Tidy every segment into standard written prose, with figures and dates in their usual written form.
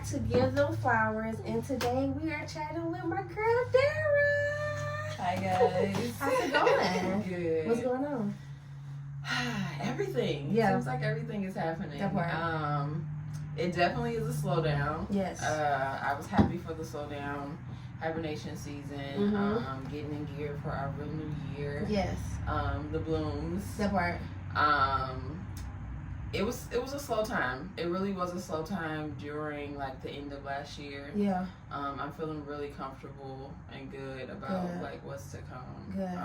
back to Give Them Flowers, and today we are chatting with my girl Dara. Hi guys. How's it going? Good. What's going on? Everything. Yeah. Seems like everything is happening. That part. It definitely is a slowdown. Yes. I was happy for the slowdown. Hibernation season. Getting in gear for our real new year. Yes. The blooms. That part. It was a slow time. It really was a slow time during like the end of last year. Yeah. I'm feeling really comfortable and good about like what's to come. Good.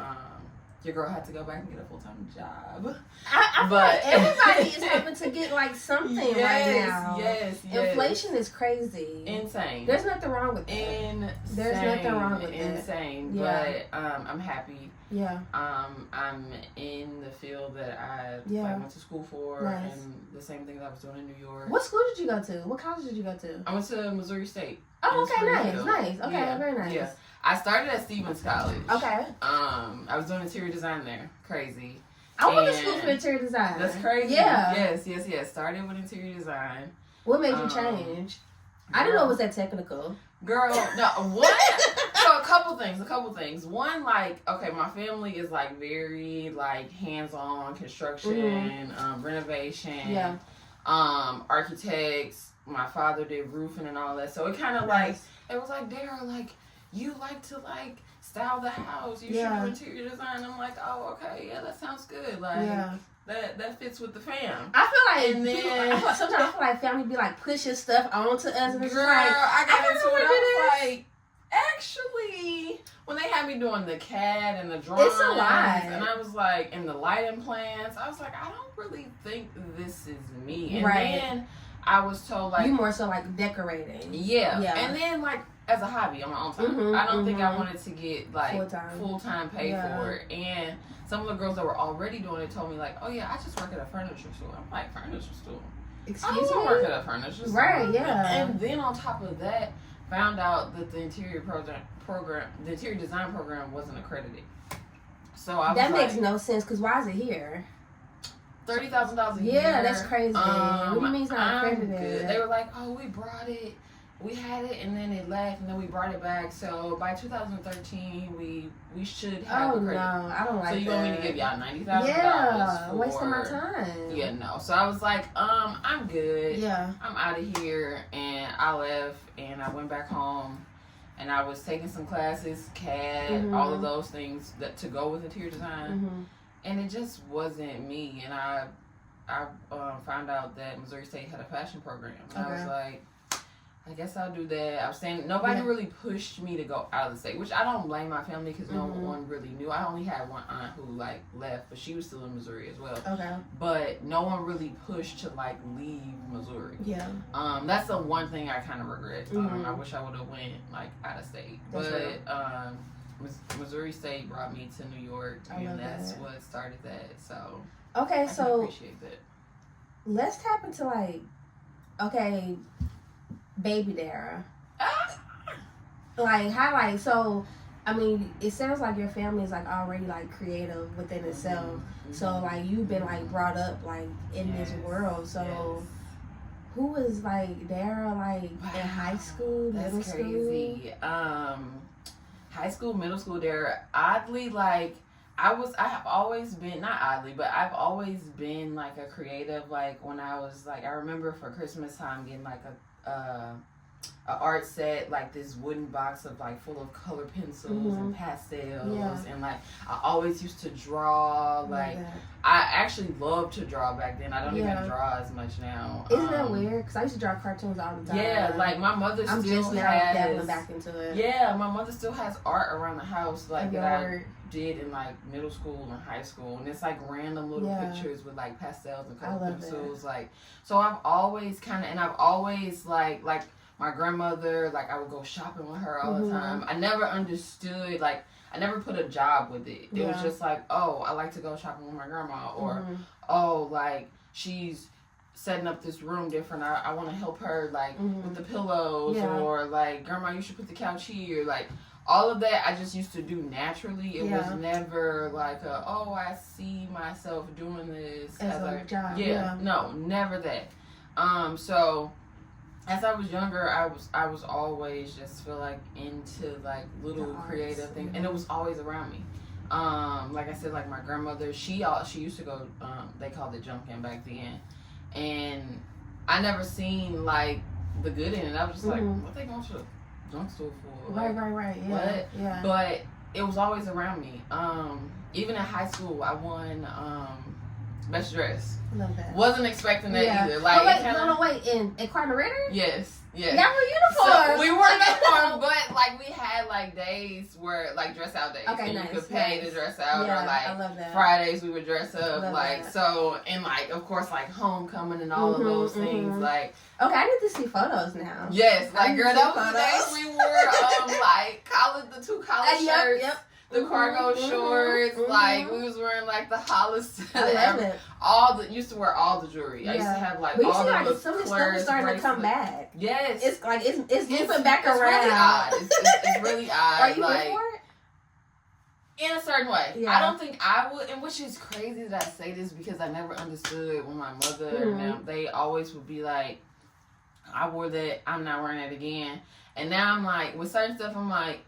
Your girl had to go back and get a full-time job. I feel like everybody is having to get like something right now. Yes. Inflation is crazy. Insane. There's nothing wrong with that. There's nothing wrong with that. Insane. Yeah. But I'm happy. Yeah. I'm in the field that I went to school for, Nice. and the same things I was doing in New York. What school did you go to? What college did you go to? I went to Missouri State. Oh, okay, Springfield. nice. Okay, very nice. Yeah. I started at Stevens College. Okay. I was doing interior design there. Crazy. I went to school for interior design. That's crazy. Yeah. Yes. Started with interior design. What made you change? I didn't know it was that technical. Girl, no, what? So a couple things. One, like, okay, my family is like very like hands-on construction, renovation, architects. My father did roofing and all that. So it kind of like, it was like, Dara, like, you like to like style the house. You should do interior design. I'm like, oh, okay, yeah, that sounds good. Like, that fits with the fam. I feel like sometimes I feel like family be like pushing stuff onto us, and it's girl, like, I got into it. I was like, actually, when they had me doing the CAD and the drawings, it's a lot. and I was like, and the lighting plans, I was like, I don't really think this is me. And then I was told like, you more so like decorating. Yeah. And then like as a hobby on my own time. I don't think I wanted to get like full-time paid for it. And some of the girls that were already doing it told me like, oh yeah, I just work at a furniture store. I'm like, furniture store? Excuse me? I work at a furniture store. Right, yeah. And then on top of that, found out that the interior design program wasn't accredited. So I was that like, makes no sense, because why is it here? $30,000 a year. Yeah, that's crazy. What do you mean it's not accredited? Good. They were like, oh, we brought it. We had it, and then it left, and then we brought it back. So by 2013, we should have a credit. No, I don't like that. So you want me to give y'all $90,000? Yeah, wasting my time. Yeah, no. So I was like, I'm good. Yeah. I'm out of here, and I left, and I went back home, and I was taking some classes, CAD, all of those things that to go with interior design, and it just wasn't me. And I found out that Missouri State had a fashion program, and I was like, I guess I'll do that. I was saying nobody really pushed me to go out of the state, which I don't blame my family because no one really knew. I only had one aunt who like left, but she was still in Missouri as well. Okay. But no one really pushed to like leave Missouri. Yeah. That's the one thing I kind of regret. I wish I would have went like out of state. That's Missouri State brought me to New York, and that's what started that. So okay, I can appreciate that. Let's tap into like, okay, baby Dara. Like how so I mean, it sounds like your family is like already like creative within itself. So like you've been like brought up like in this world. So who was like Dara like in high school, middle school? Crazy. High school, middle school, Dara. Oddly, like I have always been, not oddly, but I've always been like a creative. Like when I was like, I remember for Christmas time getting like a art set, like this wooden box of like full of color pencils and pastels, and like I always used to draw. Like I actually loved to draw back then. I don't even draw as much now. Isn't that weird? Because I used to draw cartoons all the time. Yeah, like my mother I'm still just now has dabbling back into it. Yeah, my mother still has art around the house like that I did in like middle school and high school, and it's like random little pictures with like pastels and color pencils. Like, so I've always like my grandmother, like I would go shopping with her all the time. I never understood, like I never put a job with it. It was just like, oh, I like to go shopping with my grandma, or oh, like she's setting up this room different. I want to help her like with the pillows, or like grandma, you should put the couch here. Like all of that, I just used to do naturally. It was never like I see myself doing this as a job. No, never that. So as I was younger, I was always just feel like into like little creative things, and it was always around me. Like I said, like my grandmother, she used to go. They called it junkin back then, and I never seen like the good in it. I was just like, what they going to the junk store for? Like, right. Yeah. What? Yeah. But it was always around me. Even in high school, I won best dress. Love that. Wasn't expecting that either. Like, wait. In Carter Ritter? Yes. Yeah. Y'all were uniforms. So we were uniforms, but like we had like days where like dress out days. Okay, and nice. You could pay to dress out, or like I love that. Fridays we would dress up. Love like that. So, and like of course like homecoming and all of those things. Like okay, I need to see photos now. Yes, like girl, those were the days we wore like the two collar shirts. Yep. The cargo shorts, like we was wearing like the Hollister. Used to wear all the jewelry. I used to have like all the like some of the stuff is starting to come back. Yes, it's like it's moving back around. Really odd. It's really odd. Are you like, for it? In a certain way. Yeah. I don't think I would, and which is crazy that I say this because I never understood when my mother and them, they always would be like, I wore that, I'm not wearing it again. And now I'm like, with certain stuff, I'm like,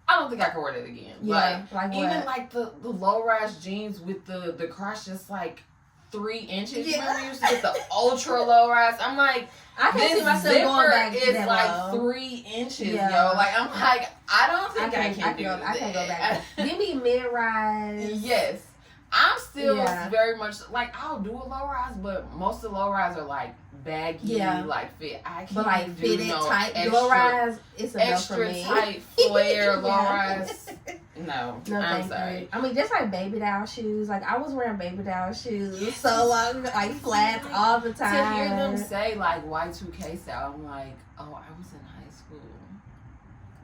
I don't think I can wear that again. Yeah, like even like the low rise jeans with the crotch just like 3 inches. Yeah. Remember you used to get the ultra low rise? I'm like, I can't see myself going back is that like low. 3 inches, yo. Like I'm like, I don't think I can do that. I can't go back. Give me mid rise. Yes. I'm still very much like I'll do a low rise, but most of the low rise are like baggy, like fit. I can't but like do fitted no tight extra, low rise. It's enough for me. Extra tight flare low rise. No, I'm sorry. You. I mean, just like baby doll shoes. Like I was wearing baby doll shoes so long, like flats all the time. To hear them say like Y2K style, I'm like, oh, I was in high school.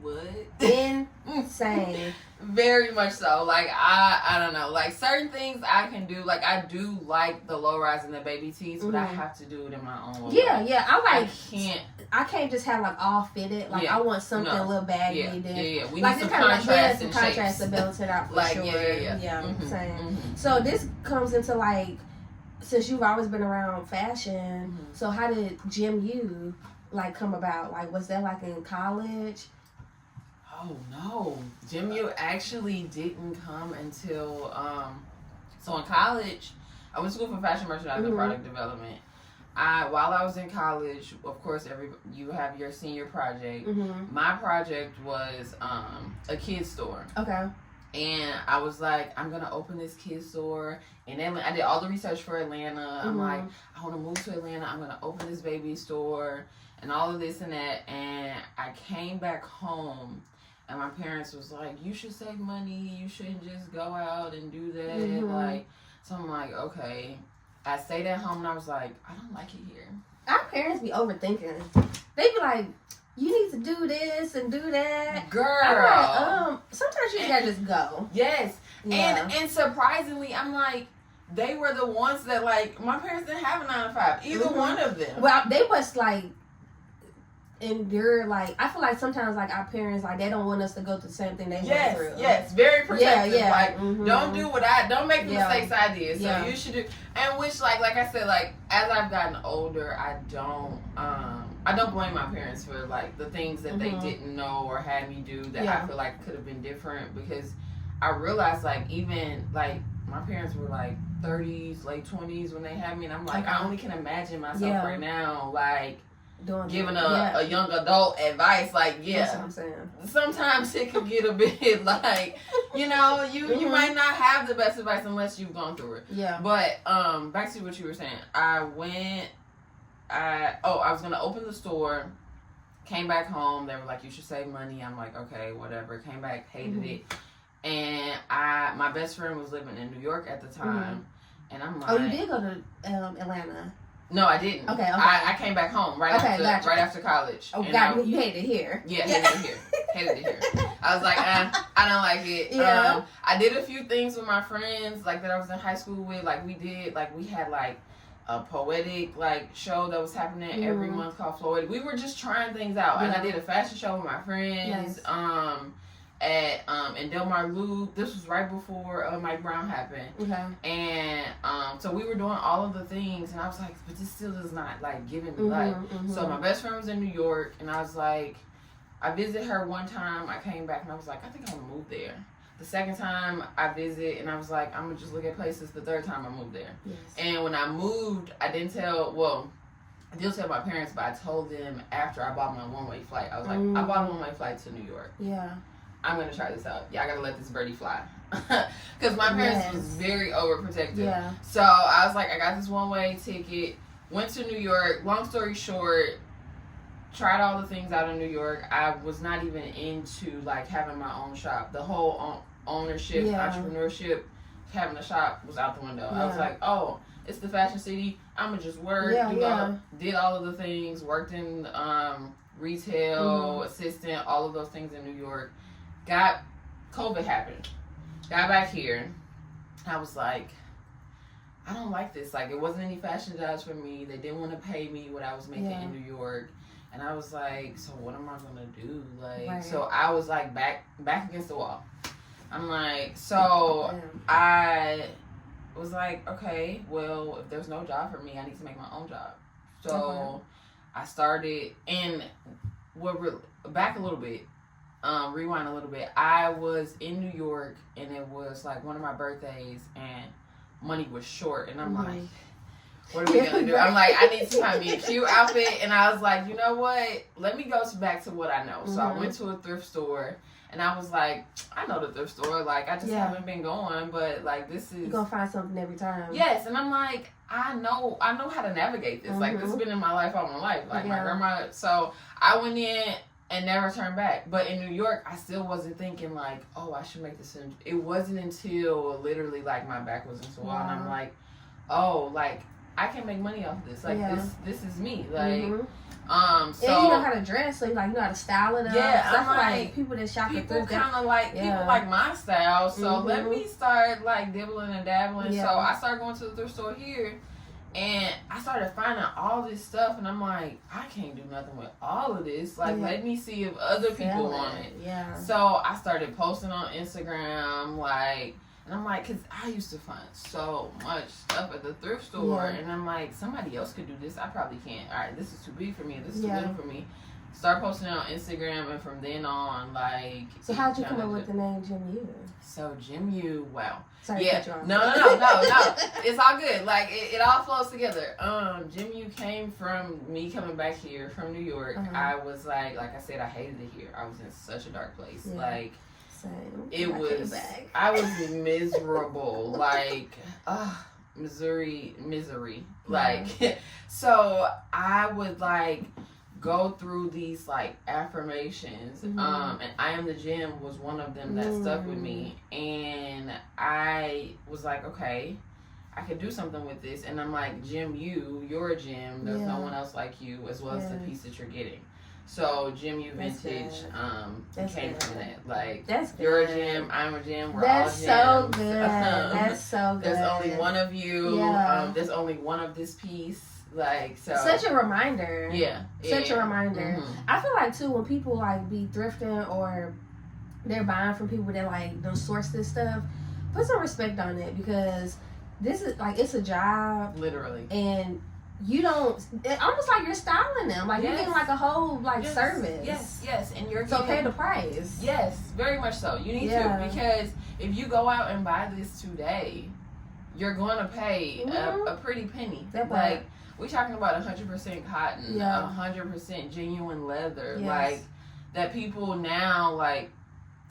What? Insane. Very much so. Like I don't know. Like certain things I can do. Like I do like the low rise and the baby tees, but I have to do it in my own way. Yeah. I can't just have like all fitted. Like I want something a little baggy. Yeah. We like need some contrast and contrast to balance it out for like, sure. Yeah. I'm saying. So this comes into like, since you've always been around fashion. So how did Gym U like come about? Like was that like in college? Oh no, Gym U actually didn't come until so in college, I went to school for fashion merchandising and product development. While I was in college, of course, you have your senior project. My project was a kids store. Okay. And I was like, I'm gonna open this kids store in Atlanta. I did all the research for Atlanta. I'm like, I want to move to Atlanta. I'm gonna open this baby store and all of this and that. And I came back home. And my parents was like, you should save money. You shouldn't just go out and do that. Like, so I'm like, okay. I stayed at home and I was like, I don't like it here. Our parents be overthinking. They be like, you need to do this and do that. Girl. I'm like, sometimes you gotta just go. Yes. Yeah. And surprisingly, I'm like, they were the ones that like, my parents didn't have a 9 to 5. Either one of them. Well, they must like, endure, like I feel like sometimes like our parents like they don't want us to go through the same thing they went through. Yes, very protective. Like don't make the mistakes I did. So you should do, and which like I said, like as I've gotten older, I don't blame my parents for like the things that they didn't know or had me do that I feel like could have been different, because I realized like even like my parents were like 30s, late 20s when they had me, and I'm like I only can imagine myself right now like giving a young adult advice, like that's what I'm saying. Sometimes it could get a bit like, you know, you might not have the best advice unless you've gone through it. Yeah. But back to what you were saying. I was gonna open the store, came back home, they were like, you should save money. I'm like, okay, whatever. Came back, hated it. And my best friend was living in New York at the time, and I'm like, oh, you did go to Atlanta. No, I didn't. Okay. I came back home right after college. Oh, God, you hated it here. Yeah, hated it here. I was like, I don't like it. Yeah. I did a few things with my friends, like that I was in high school with. Like we had like a poetic like show that was happening every month called Floyd. We were just trying things out, and I did a fashion show with my friends. Nice. at in Del Mar Loop. This was right before Mike Brown happened. Okay. And so we were doing all of the things, and I was like, but this still is not like giving me life. So my best friend was in New York, and I was like, I visited her one time. I came back and I was like, I think I want to move there. The second time I visit, and I was like, I'm gonna just look at places. The third time I moved there. Yes. And when I moved, I didn't tell. Well, I did tell my parents, but I told them after I bought my one-way flight. I was like, I bought a one-way flight to New York. Yeah. I'm gonna try this out. Yeah, I gotta let this birdie fly. Because my parents was very overprotective. Yeah. So I was like, I got this one-way ticket. Went to New York. Long story short, tried all the things out in New York. I was not even into like having my own shop. The whole ownership, entrepreneurship, having a shop was out the window. I was like, oh, it's the fashion city. I'm gonna just work. Did all of the things. Worked in retail, assistant, all of those things in New York. COVID happened. Got back here. I was like, I don't like this. Like, it wasn't any fashion jobs for me. They didn't want to pay me what I was making in New York. And I was like, so what am I gonna do? Like, so I was like back against the wall. I'm like, so I was like, okay, well, if there's no job for me, I need to make my own job. So I started, and back a little bit, rewind a little bit. I was in New York, and it was like one of my birthdays, and money was short, and I'm like, what are we gonna do? I'm like, I need to find me a cute outfit, and I was like, you know what? Let me go back to what I know. So I went to a thrift store, and I was like, I know the thrift store. Like, I just haven't been going, but like, this is, you're gonna find something every time. Yes, and I'm like, I know how to navigate this. Like, this has been in my life all my life. Like my grandma. So I went in and never turned back. But in New York, I still wasn't thinking like, oh, I should make this. It wasn't until literally like my back was into the wall, and I'm like, oh, like, I can make money off of this. Like, this is me. Like, so. And you know how to dress, so you know how to style it up. Yeah, I'm like people that shop at thrift. People like my style. So let me start like dibbling and dabbling. So I started going to the thrift store here, and I started finding all this stuff, and I'm like, I can't do nothing with all of this. Like, let me see if other people want it. Yeah. So I started posting on Instagram, like. And I'm like, because I used to find so much stuff at the thrift store. And I'm like, somebody else could do this. I probably can't. All right, this is too big for me. This is too little for me. Start posting it on Instagram. And from then on, like. So how'd you come up with the name Jim U? So Jim U, wow. Sorry, No. It's all good. Like, it all flows together. Jim U came from me coming back here from New York. I was like I said, I hated it here. I was in such a dark place. Like. Same. It was, I was miserable, like, misery. Like, so I would, like, go through these, like, affirmations, and I am the gym was one of them that stuck with me, and I was like, okay, I could do something with this, and I'm like, Jim, you're a gym, there's no one else like you, as well as the piece that you're getting. So Jim U Vintage came from that. Like, you're a gym, I'm a gym, we're all gyms. So good. That's so good. There's only one of you. There's only one of this piece. Like, so. Such a reminder. Yeah. Such a reminder. I feel like too when people like be thrifting or they're buying from people that like don't source this stuff, put some respect on it, because this is like, it's a job. Literally. And you don't, it's almost like you're styling them. Like, you're getting like a whole like service. Yes. And you're so pay the price. Yes, very much so. You need to, because if you go out and buy this today, you're going to pay a pretty penny. Like, we're talking about 100% cotton, 100% genuine leather. Like, that people now, like,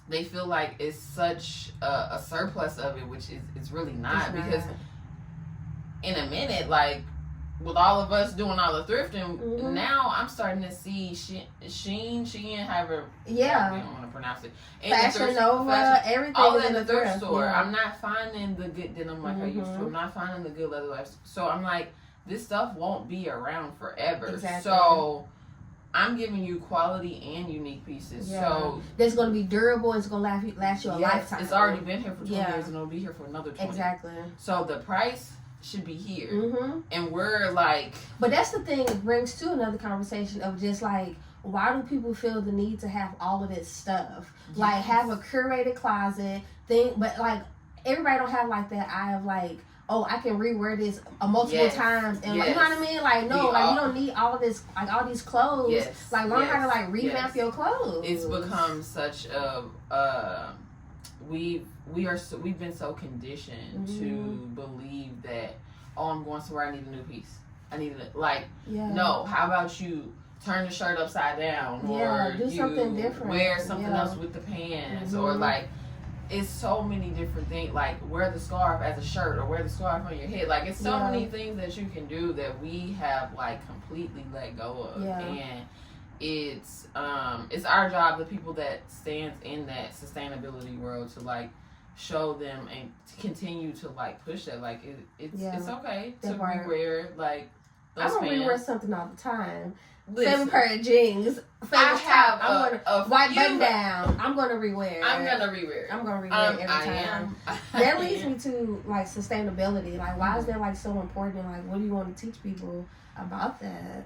they feel like it's such a surplus of it, which it's really not. Because in a minute, like, with all of us doing all the thrifting, now I'm starting to see Shein, however, we don't want to pronounce it. Fashion Nova, everything all is in the thrift store. Yeah. I'm not finding the good denim like I used to. I'm not finding the good leather life. So I'm like, this stuff won't be around forever. Exactly. So I'm giving you quality and unique pieces. So that's going to be durable. It's going to last you a lifetime. It's already been here for 20 years, and it'll be here for another 20. Exactly. So the price, should be here. Mm-hmm. And we're like... But that's the thing, it brings to another conversation of just like, why do people feel the need to have all of this stuff? Yes. Like, have a curated closet thing, but like, everybody don't have like that eye of like, oh, I can rewear this multiple times, and like, you know what I mean? Like, no, like, you don't need all of this, like, all these clothes. Yes. Like, learn how to like revamp your clothes. It's become such a we've been so conditioned to believe that, oh, I'm going somewhere, I need a new piece. I need it. Like, no, how about you turn the shirt upside down, or do you something different. Wear something else with the pants, or like, it's so many different things. Like, wear the scarf as a shirt, or wear the scarf on your head. Like, it's so many things that you can do that we have like completely let go of, and it's our job, the people that stands in that sustainability world, to like show them and continue to like push that. Like, it's okay to rewear like those I'm gonna pants. rewear something all the time. Listen, favorite pair of jeans. I have a white button down. I'm gonna rewear. I'm gonna rewear every time. That leads me to like sustainability. Like, why is that like so important? Like, what do you want to teach people about that?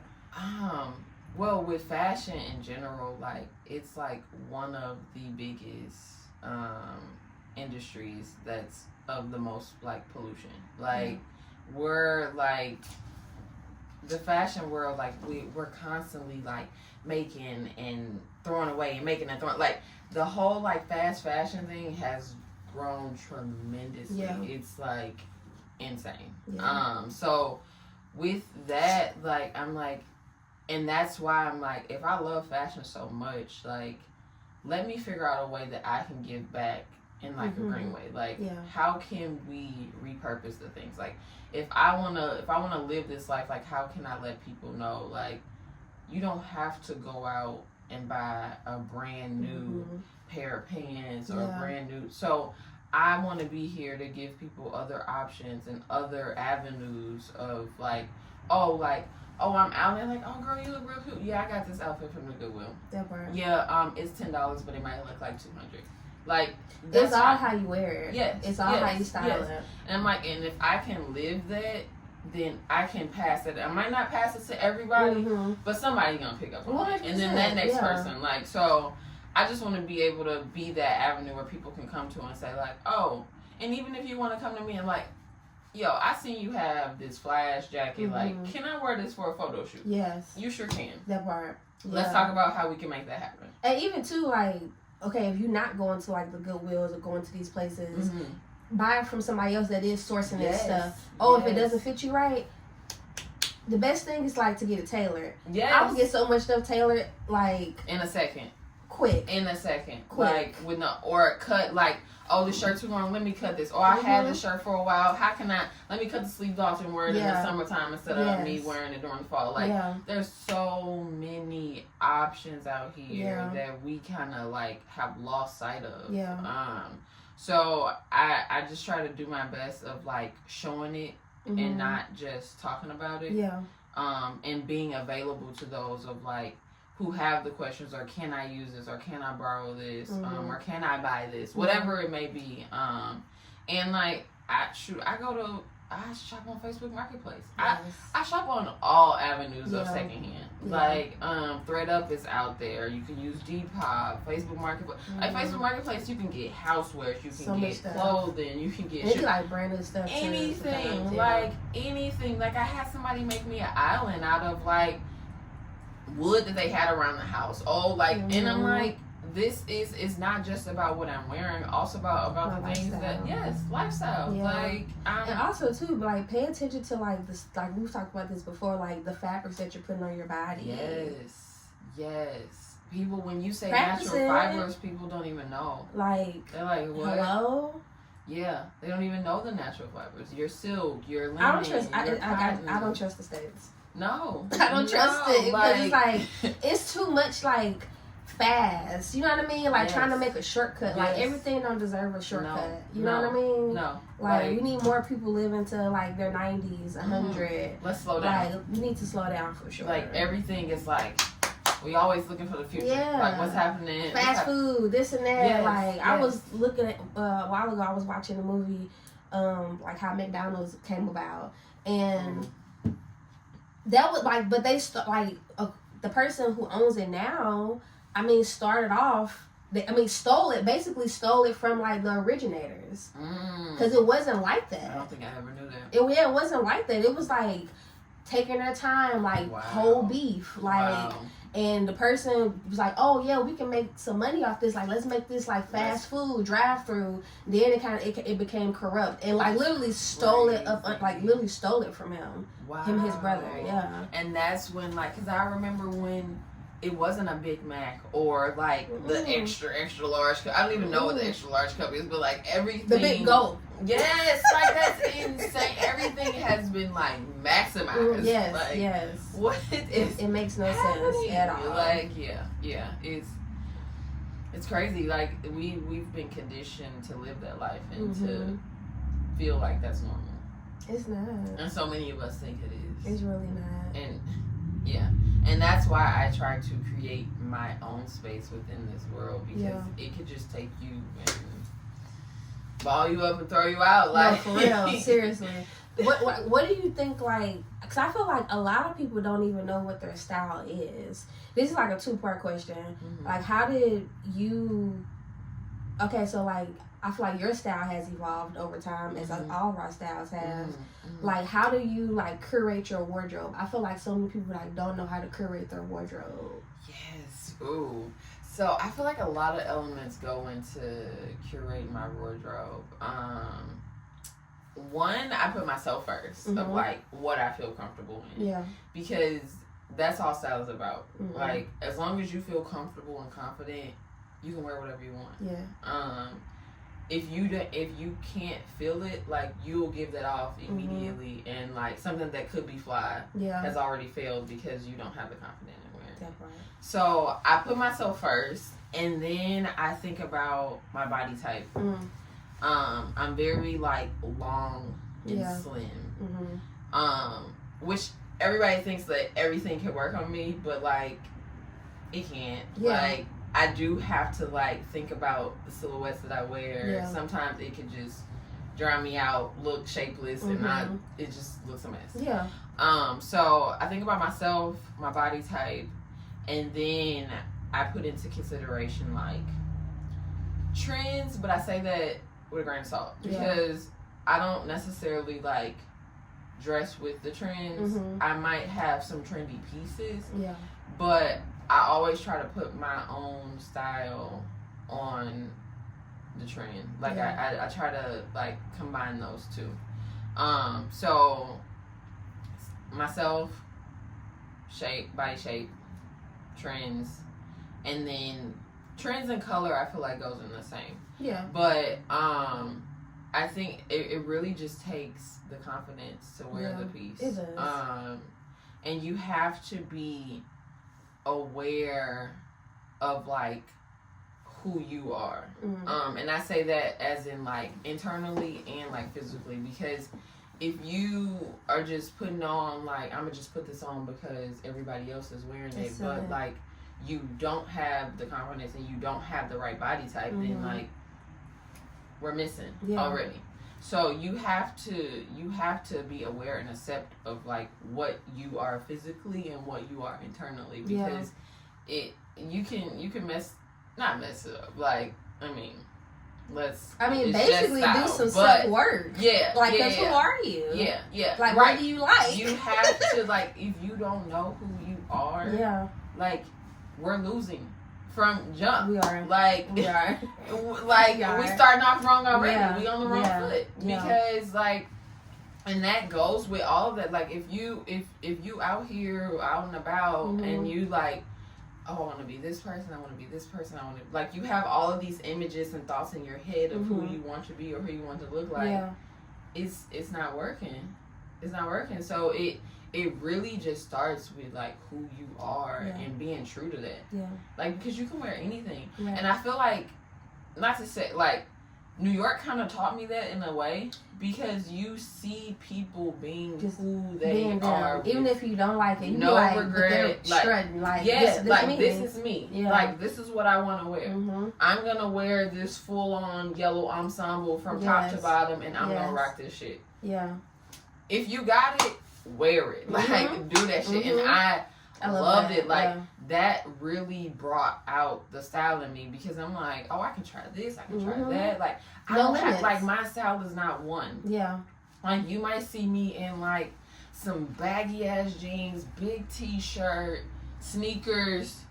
Well, with fashion in general, like, it's like one of the biggest industries that's of the most like pollution. Like, we're like, the fashion world, like, we're constantly like making and throwing away and making and throwing. Like, the whole like fast fashion thing has grown tremendously. It's like insane. So with that, like, I'm like, and that's why I'm like, if I love fashion so much, like, let me figure out a way that I can give back in like a green way. Like, how can we repurpose the things? Like, if I wanna live this life, like, how can I let people know, like, you don't have to go out and buy a brand new pair of pants or a brand new. So I want to be here to give people other options and other avenues of like, oh, I'm out there, like, oh, girl, you look real cute. Yeah, I got this outfit from the Goodwill. That part. Yeah, it's $10, but it might look like $200. Like, it's all how you wear it. Yes. It's all how you style it. And I'm like, and if I can live that, then I can pass it. I might not pass it to everybody, but somebody's gonna pick up on it. And then that next person, like, so I just want to be able to be that avenue where people can come to and say, like, oh, and even if you want to come to me and like, yo, I seen you have this flash jacket. Like, can I wear this for a photo shoot? Yes. You sure can. That part. Let's talk about how we can make that happen. And even too, like, okay, if you're not going to like the Goodwills or going to these places, buy it from somebody else that is sourcing this stuff. Oh, if it doesn't fit you right, the best thing is like to get it tailored. Yes. I would get so much stuff tailored like in a second. Quick. In a second. Quick. Like, with no, or cut, like, oh, the shirt's too long, let me cut this. Or I had this shirt for a while, how can let me cut the sleeves off and wear it in the summertime instead of me wearing it during the fall. Like, there's so many options out here that we kind of, like, have lost sight of. So I just try to do my best of, like, showing it and not just talking about it. And being available to those of, like, who have the questions, or can I use this, or can I borrow this, or can I buy this, whatever it may be. And like, I shop on Facebook Marketplace. I shop on all avenues of secondhand. Like, ThreadUp is out there. You can use Depop, Facebook Marketplace. Like, Facebook Marketplace, you can get housewares, you can get clothing, you can get like brand new stuff. Anything, like anything. Like, I had somebody make me an island out of like wood that they had around the house. Oh, like, and I'm like, this is not just about what I'm wearing, also about the things that lifestyle. Like, and also too, like, pay attention to like this, like we've talked about this before, like the fabrics that you're putting on your body. Yes. People, when you say natural fibers, people don't even know. Like, they're like, what? Hello? Yeah, they don't even know the natural fibers. Your silk, your linen. I don't trust the States. No, I don't trust it because it's like it's too much like fast. You know what I mean? Like trying to make a shortcut. Like, everything don't deserve a shortcut. You know what I mean? No. Like, we need more people living to like their 90s, 100. Let's slow down. Like, we need to slow down for sure. Like, everything is like, we always looking for the future. Like, what's happening? Fast food, this and that. Like, I was looking at a while ago. I was watching a movie. like how McDonald's came about, and that was like, but they the person who owns it now, I mean, started off. Stole it from like the originators, because it wasn't like that. I don't think I ever knew that. It wasn't like that. It was like taking their time, like whole beef, like, and the person was like, "Oh yeah, we can make some money off this. Like, let's make this like fast food drive-through." Then it became corrupt and like literally stole it from him. Wow. Him and his brother, yeah. And that's when, like, because I remember when it wasn't a Big Mac or like the extra large cup. I don't even know what the extra large cup is, but like everything. The big goat. Yes, like that's insane. Everything has been like maximized. Yes, like, yes. What is it makes no sense at all. Like yeah, it's crazy. Like we've been conditioned to live that life and to feel like that's normal. It's not. And so many of us think it is. It's really not. And yeah. And that's why I try to create my own space within this world, because it could just take you and ball you up and throw you out. Like, no, for real, seriously. What do you think, like, because I feel like a lot of people don't even know what their style is. This is like a 2-part question. Like, how did you, okay, so like, I feel like your style has evolved over time, as like all of our styles have. Like, how do you like curate your wardrobe? I feel like so many people like don't know how to curate their wardrobe. Yes. Ooh. So I feel like a lot of elements go into curate my wardrobe. One, I put myself first of like what I feel comfortable in. Yeah. Because that's all style is about. Like, as long as you feel comfortable and confident, you can wear whatever you want. Yeah. If you can't feel it, like, you'll give that off immediately, and like something that could be fly has already failed because you don't have the confidence in wearing it. Definitely. So I put myself first, and then I think about my body type. I'm very like long and slim. Which everybody thinks that everything can work on me, but like it can't. Like, I do have to like think about the silhouettes that I wear. Sometimes it could just dry me out, look shapeless, and it just looks a mess. So I think about myself, my body type, and then I put into consideration like trends, but I say that with a grain of salt, because I don't necessarily like dress with the trends. I might have some trendy pieces, but I always try to put my own style on the trend. Like, I try to like combine those two. So myself, body shape, trends, and then trends and color I feel like goes in the same. But I think it really just takes the confidence to wear the piece. It does. And you have to be aware of like who you are. And I say that as in like internally and like physically, because if you are just putting on like, I'm gonna just put this on because everybody else is wearing it, but like you don't have the confidence and you don't have the right body type, then like we're missing already. So you have to be aware and accept of like what you are physically and what you are internally, because you can not mess it up. Like, basically do some self work. Like, cause who are you? Like, what do you like? You have to like, if you don't know who you are, like, we're losing from jump. We are. Like, we are. Like, we starting off wrong already. We on the wrong foot. Because like, and that goes with all of that. Like, if you out here, out and about, and you like, oh, I want to be this person, I want to be this person, I want to, like, you have all of these images and thoughts in your head of who you want to be or who you want to look like. It's not working. It's not working. So it really just starts with like who you are and being true to that. Like, because you can wear anything. And I feel like, not to say like, New York kind of taught me that in a way, because you see people being just who they are, even if you don't like it. You no like, regret, like strutting, like yes, this like me. This is me. Yeah. Like this is what I want to wear. Mm-hmm. I'm gonna wear this full on yellow ensemble from top to bottom, and I'm gonna rock this shit. Yeah. If you got it, wear it. Like do that shit, and I loved it. Like that really brought out the style in me, because I'm like, oh, I can try this, I can try that. Like I don't have, like, my style is not one. Yeah. Like you might see me in like some baggy ass jeans, big t-shirt, sneakers,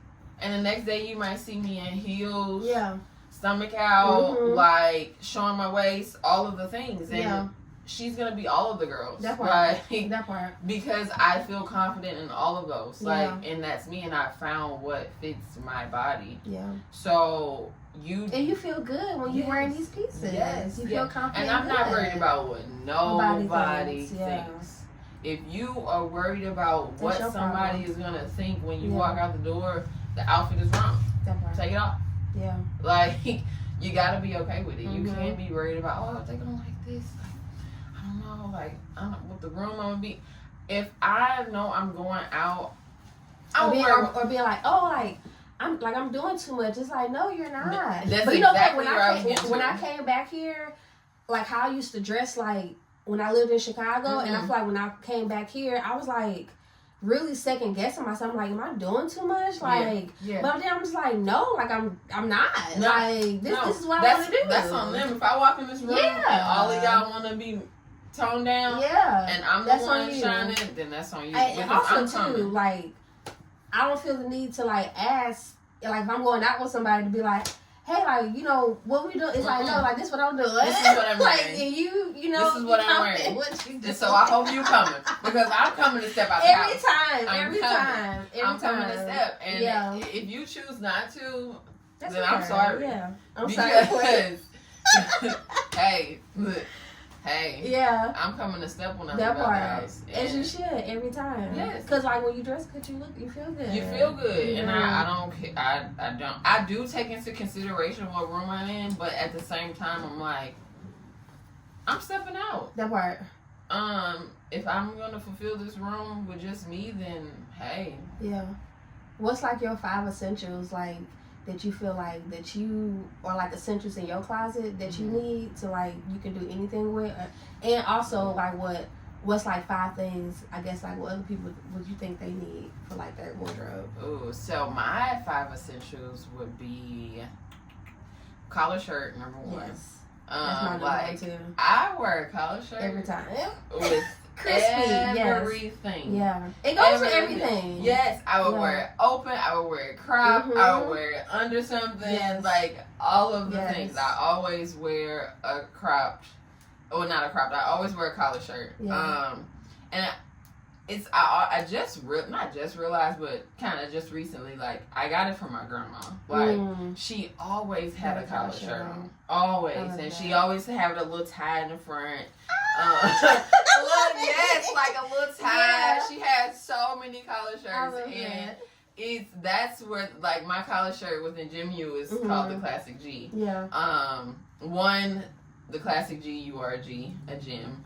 and the next day you might see me in heels. Yeah. Stomach out, like showing my waist, all of the things. And she's gonna be all of the girls. That part. Like, that part. Because I feel confident in all of those. Like, and that's me, and I found what fits my body. Yeah. So and you feel good when you're wearing these pieces. Yes. You feel confident. And I'm not worried about what nobody thinks. Yeah. If you are worried about what somebody is gonna think when you walk out the door, the outfit is wrong. That part. Take it off. Yeah. Like, you gotta be okay with it. You can't be worried about, oh, if they don't like this. Like, I don't know. Like, I don't know what the room I'm gonna be. If I know I'm going out, or being like, oh, like, I'm doing too much. It's like, no, you're not. That's but you know exactly what? When I came back here, like how I used to dress, like when I lived in Chicago, and I feel like when I came back here, I was like really second guessing myself. I'm like, am I doing too much? Like, but then I'm just like, no, like I'm not. No, like this is what I want to do. That's on them. If I walk in this room and all of y'all want to be toned down, and I'm the one shining, then that's on you. And also too, like, I don't feel the need to like ask, like if I'm going out with somebody to be like, hey, like, you know, what we doing? It's like, no, like, this what I'm doing. This is what I'm like, wearing. and you know, this is what I'm wearing. And so I hope you coming, because I'm coming to step out the every house. time. I'm coming to step. And if you choose not to, then I'm sorry. Yeah. I'm because, sorry. hey, look. Hey, I'm coming to step when I leave out the house. As you should, every time. Yes. Because, like, when you dress good, you feel good. You feel good. And I don't, I do take into consideration what room I'm in, but at the same time, I'm like, I'm stepping out. That part. If I'm going to fulfill this room with just me, then, hey. Yeah. What's, like, your 5 essentials, like, that you feel like that you, or like essentials in your closet that you need to, like, you can do anything with? And also, like, what's like 5 things, I guess, like, what other people would you think they need for, like, their wardrobe? Oh, so my 5 essentials would be collar shirt, number 1. Yes. That's my number 1 too. I wear a collar shirt every time with crispy, everything. Yeah. It goes with everything. Yes, I would wear it open, I would wear it cropped, I would wear it under something, like all of the things. I always wear a cropped, well, not a cropped, I always wear a collar shirt. Yeah. And it's, I just, not just realized, but kind of just recently, like, I got it from my grandma. Like, she always had a collar shirt on. Always. And she always had a little tie in the front. Like a little tie. Yeah. She had so many collar shirts, and that's where, like, my collar shirt within Gym U is called the Classic G. Yeah. The Classic G, you are a G, a gym.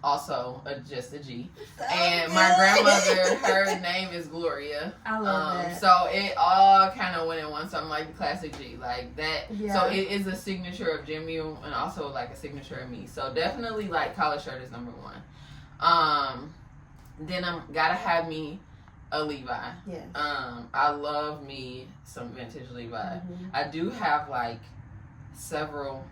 Also just a G. And my grandmother, her name is Gloria. I love that. So it all kind of went in one. So I'm like the Classic G, like that. Yeah. So it is a signature of Gym U, and also like a signature of me. So definitely, like, collar shirt is number 1. Then I'm gotta have me a Levi. Yes. I love me some vintage Levi. I do have like several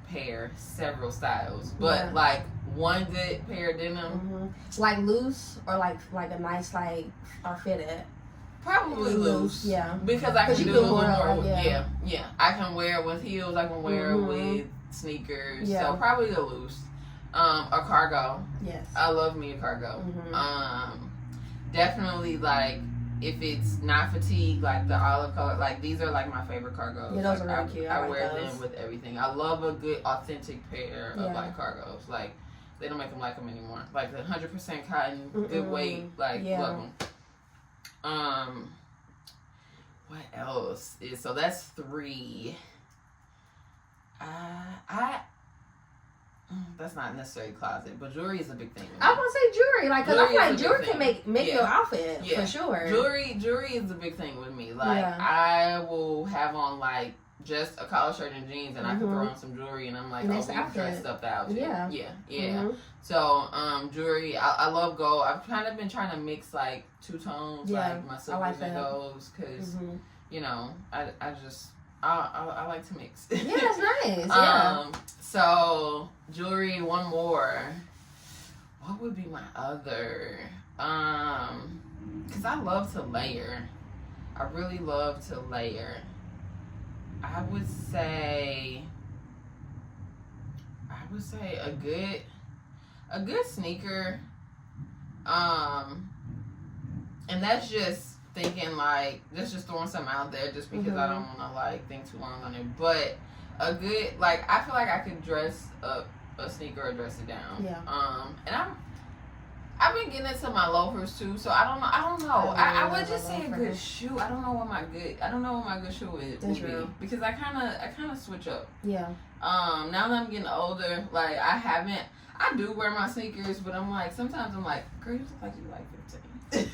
styles, but like one good pair of denim, like loose or like a nice, like, or fitted. Probably loose, because I can do a little more. Yeah. I can wear it with heels. I can wear it with sneakers. So probably a loose. A cargo. Yes. I love me a cargo. Definitely, like, if it's not fatigue, like the olive color, like, these are like my favorite cargos. Yeah, those are really cute. I wear them with everything. I love a good authentic pair of like cargos. Like, they don't make them like them anymore. Like the 100% cotton, good weight. Like, love them. What else is, so that's 3. That's not necessarily closet, but jewelry is a big thing. I want to say jewelry, like, because I feel like jewelry can make your outfit for sure. Jewelry is a big thing with me. Like, I will have on like just a collar shirt and jeans, and I can throw on some jewelry, and I'm like, oh, we dressed up the outfit. Yeah. So, jewelry, I love gold. I've kind of been trying to mix like two tones, like my silvers and golds, because you know, I like to mix. Yeah, that's nice. So jewelry, one more. What would be my other? Because I love to layer. I really love to layer. I would say a good sneaker. And that's just thinking like, that's just throwing something out there just because I don't want to like think too long on it. But a good, like, I feel like I could dress up a sneaker or dress it down. Yeah. And I've been getting into my loafers too, so I don't know. I would just say a good shoe. I don't know what my good shoe is because I kind of switch up. Yeah. Now that I'm getting older, like I do wear my sneakers, but I'm like, sometimes I'm like, girl, you look like you like 15.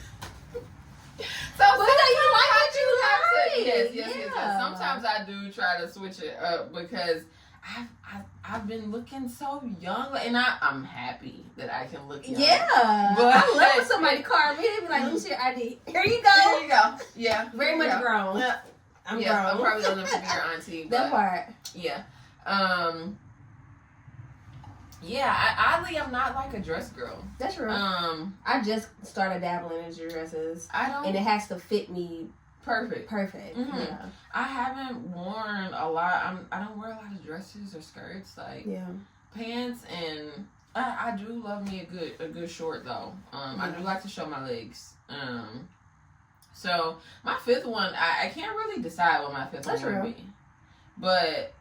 So you like what you like. Yes. Sometimes I do try to switch it up because I've been looking so young, and I'm happy that I can look young. Yeah, but I love when somebody call me. They be like, "Let me see your ID." Here you go. Here you go. Yeah, very much grown. Yeah. I'm grown. I'm probably old enough to be your auntie. That part. Yeah. Yeah, oddly, I'm not like a dress girl. That's true. I just started dabbling in dresses. And it has to fit me perfect. Mm-hmm. Yeah. I haven't worn a lot. I don't wear a lot of dresses or skirts, like pants, and I do love me a good short though. I do like to show my legs. So my fifth one, I can't really decide what my fifth one would be, but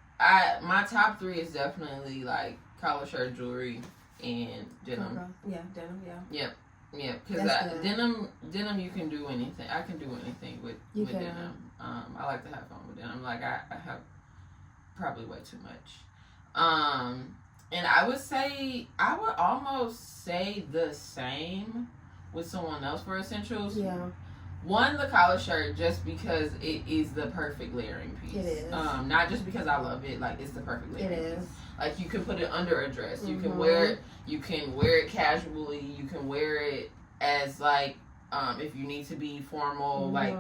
my top three is definitely like collar shirt, jewelry, and denim. Yeah, denim. Yeah. Yep. Because denim, you can do anything. I can do anything with denim. I like to have fun with denim. Like I have probably way too much. And I would almost say the same with someone else for essentials. Yeah. One, the collar shirt, just because it is the perfect layering piece. It is. Not just because I love it, like it's the perfect layering piece. It is. Like you can put it under a dress. You can wear it. You can wear it casually. You can wear it as like if you need to be formal. Like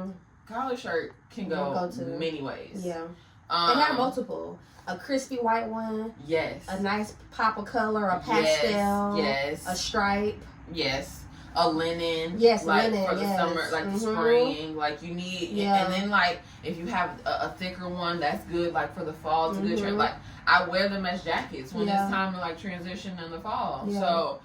collar shirt can go many ways. Yeah. They have multiple. A crispy white one. Yes. A nice pop of color. A pastel. Yes. A stripe. Yes. A linen, like linen, for the summer, like the spring, like you need, and then like if you have a thicker one, that's good. Like for the fall, it's a good trend. Like I wear them as jackets when it's time to like transition in the fall. Yeah. So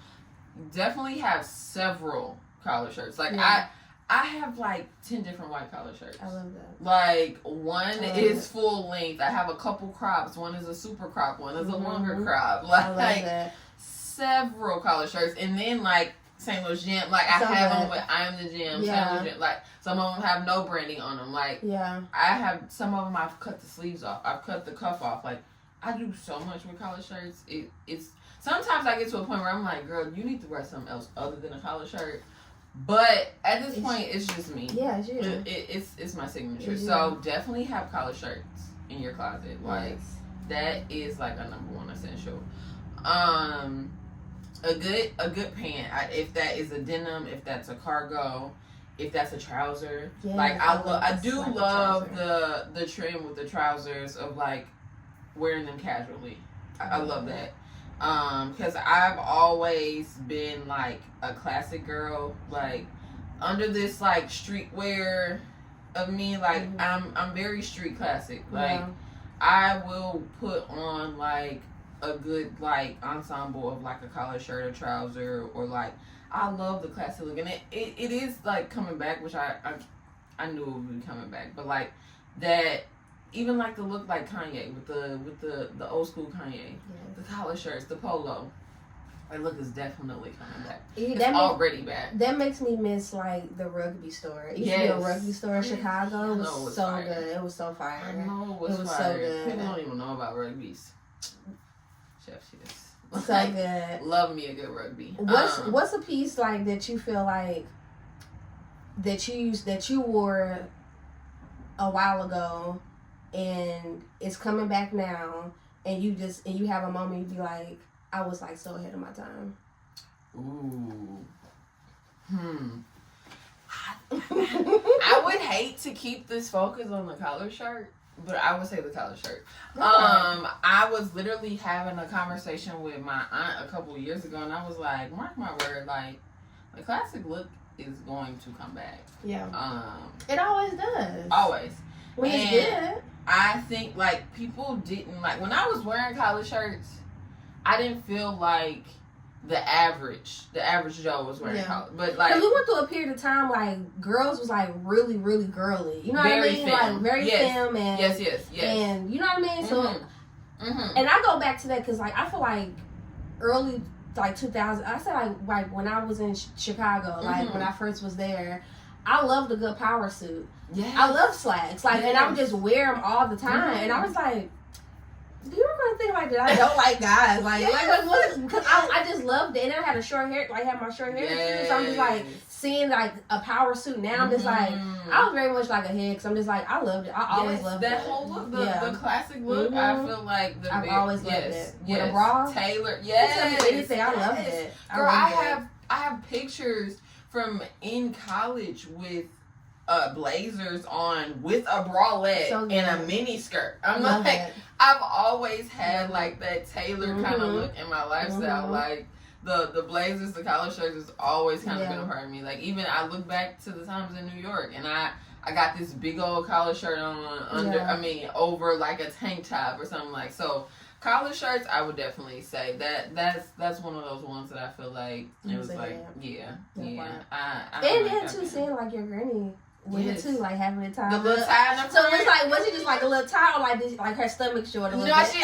definitely have several collar shirts. Like I have like 10 different white collar shirts. I love that. Like one is full length. I have a couple crops. One is a super crop. One is a longer crop. Like I love that. Several collar shirts, and then like St. Louis Gym, like I have them with I'm the Gym, St. Louis Gym, like some of them have no branding on them, like I have some of them I've cut the sleeves off, I've cut the cuff off, like I do so much with collar shirts. It's sometimes I get to a point where I'm like, girl, you need to wear something else other than a collar shirt, but at this point it's just me. Yeah, it's you. It's my signature. So definitely have collar shirts in your closet, like that is like a number one essential. A good pant, if that is a denim, if that's a cargo, if that's a trouser. Yeah, like I do love the trend with the trousers of like wearing them casually. I love that. Because I've always been like a classic girl, like under this like streetwear of me, like I'm very street classic. Like I will put on like a good like ensemble of like a collar shirt or trouser, or like I love the classic look, and it is like coming back, which I knew it would be coming back, but like that, even like the look like Kanye with the old school Kanye, the collar shirts, the polo, that look is definitely coming back. It's already back. That makes me miss like the rugby store. It used to be a rugby store in Chicago. It was so fire. Good. It was so fire. I know it was fire. So good. People don't even know about rugby's. So like, good. Love me a good rugby. What's a piece like that you feel like that you wore a while ago and it's coming back now and you have a moment you be like, I was like so ahead of my time? Ooh. I would hate to keep this focus on the collar shirt, but I would say the collar shirt. Okay. I was literally having a conversation with my aunt a couple of years ago, and I was like, mark my word, like, the classic look is going to come back. Yeah. It always does. Always. When it's good. I think, like, people didn't, like, when I was wearing collar shirts, I didn't feel like the average Joe was wearing collar. But, like, because we went through a period of time, like, girls was, like, really, really girly. You know what I mean? Femme. Like, very femme. And, yes. And, you know what I mean? So, and I go back to that because, like, I feel like early, like, 2000, I said, like when I was in Chicago, like, when I first was there, I loved a good power suit. Yes. I love slacks. Like, and I would just wear them all the time. And I was like, do you really think like that I don't like guys? Like, because I just loved it. And I had a short hair, like, had my short hair too. So I'm just like, seeing like a power suit now, I'm just like, I was very much like a head because I'm just like, I loved it. I always loved that it. whole look, the classic look. I feel like I've always loved it. With a bra, tailored. Anything, I loved it. Girl, I have pictures from in college with blazers on with a bralette and a mini skirt. I'm like, it. I've always had like that tailored kind of look in my lifestyle. Like the blazers, the collar shirts has always kind of been a part of me. Like, even I look back to the times in New York and I got this big old collar shirt on over like a tank top or something like. So collar shirts, I would definitely say that's one of those ones that I feel like it was like and too, seeing like your granny with it too, like having it tied. The little tie in the front. So it's like, was it just like a little tie or like this, like her stomach short a little bit? She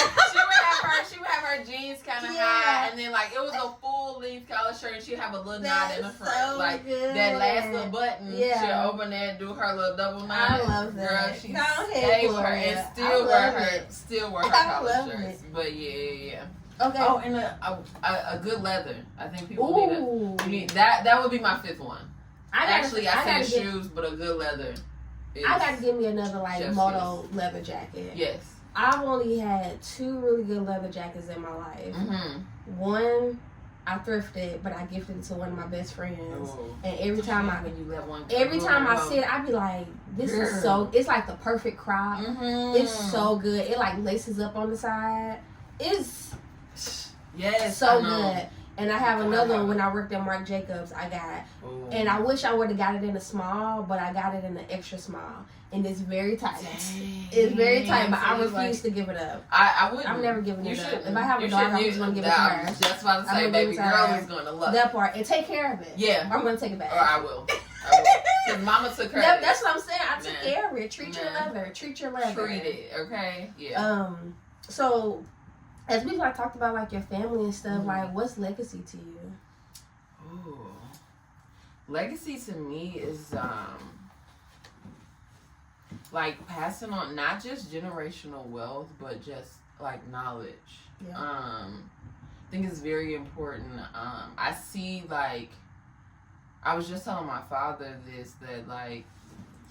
would have her jeans kind of high, and then like it was a full length collar shirt, and she'd have a little knot in the front, so like good. That last little button. She'd open there and do her little double knot. I love that. Girl, she stayed with her and still wear her collar shirts. But yeah. Okay. Oh, and a good leather. I think people need that. That would be my fifth one. I said shoes, but a good leather. I gotta give me another like moto leather jacket. Yes. I've only had 2 really good leather jackets in my life. One I thrifted, but I gifted it to one of my best friends. And every time I see it, I be like, this is so. It's like the perfect crop. It's so good. It like laces up on the side. It's so good. And I have another one when I worked at Marc Jacobs. I got, and I wish I would have got it in a small, but I got it in an extra small, and it's very tight. Dang. It's very tight, but I refuse to give it up. I wouldn't. I'm never giving it up. If I have a daughter, I'm just gonna give it to her. That's what I'm saying. Baby girl is gonna love that part and take care of it. Yeah, I'm gonna take it back. Or I will. Because Mama took care of it. That's what I'm saying. I took care of it. Treat your leather. Treat your leather. Treat it. Okay. Yeah. So, as we've like talked about like your family and stuff, like what's legacy to you? Ooh. Legacy to me is like passing on not just generational wealth, but just like knowledge. Yeah. I think it's very important. I see, like, I was just telling my father this, that like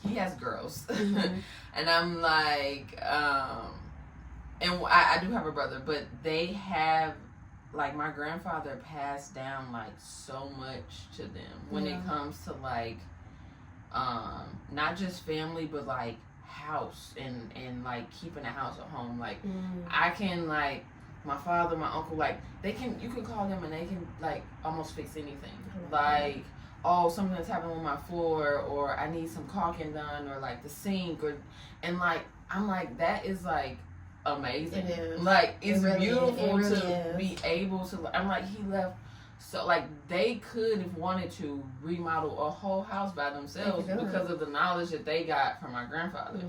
he has girls, and I'm like, and I do have a brother, but they have, like, my grandfather passed down like so much to them when it comes to like not just family, but like house and like keeping a house at home. Like I can, like, my father, my uncle, like you can call them and they can like almost fix anything. Like, oh, something that's happened with my floor, or I need some caulking done, or like the sink, and like I'm like, that is like amazing. It is. Like, it's really beautiful to be able to. I'm like, he left, so like they could have wanted to remodel a whole house by themselves because of the knowledge that they got from my grandfather.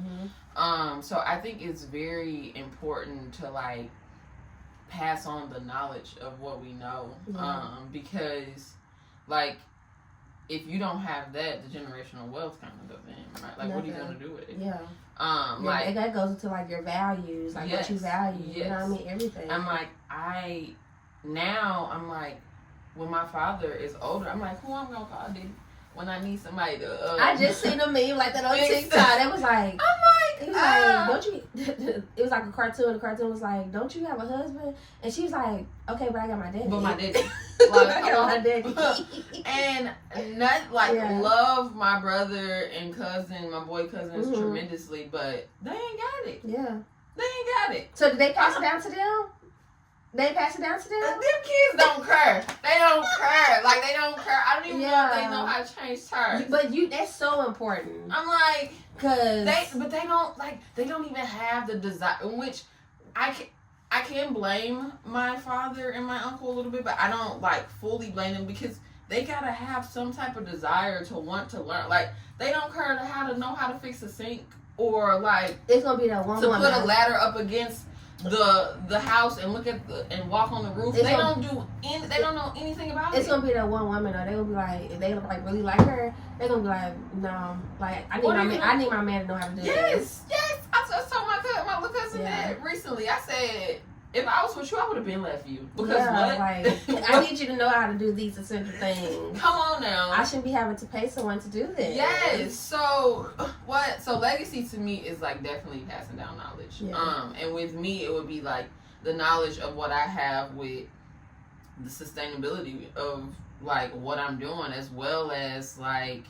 So I think it's very important to like pass on the knowledge of what we know, because like if you don't have that, the generational wealth kind of goes in, right? Like, what are you going to do with it? Like, that goes into like your values, like what you value. You know what I mean? Everything. I'm like, I now I'm like, when my father is older, I'm like, who I'm gonna call Diddy when I need somebody to. I just seen a meme like that on TikTok. It was like, it was like, don't you? It was like a cartoon. The cartoon was like, don't you have a husband? And she was like, okay, but I got my daddy. But my daddy. Like, I got my daddy. And love my brother and cousin, my boy cousins tremendously, but they ain't got it. Yeah. They ain't got it. So did they pass it down to them? They pass it down to them? Them kids don't care. They don't care. Like, they don't care. I don't even know if they know how to change tires. But that's so important. I'm like, because they don't even have the desire, which I can blame my father and my uncle a little bit, but I don't like fully blame them because they gotta have some type of desire to want to learn. Like, they don't care how to know how to fix a sink or like it's gonna be that one to put a ladder up against the house and look at and walk on the roof. They don't know anything about it. It's gonna be that one woman though. They gonna be like, if they like really like her, they're gonna be like, no, like I need my man to know how to do this. Yes. I just told my little cousin that recently. I said, if I was with you, I would have been left you. Because what? Like, I need you to know how to do these essential things. Come on now. I shouldn't be having to pay someone to do this. Yes. So what? So legacy to me is like definitely passing down knowledge. Yeah. And with me, it would be like the knowledge of what I have with the sustainability of like what I'm doing, as well as like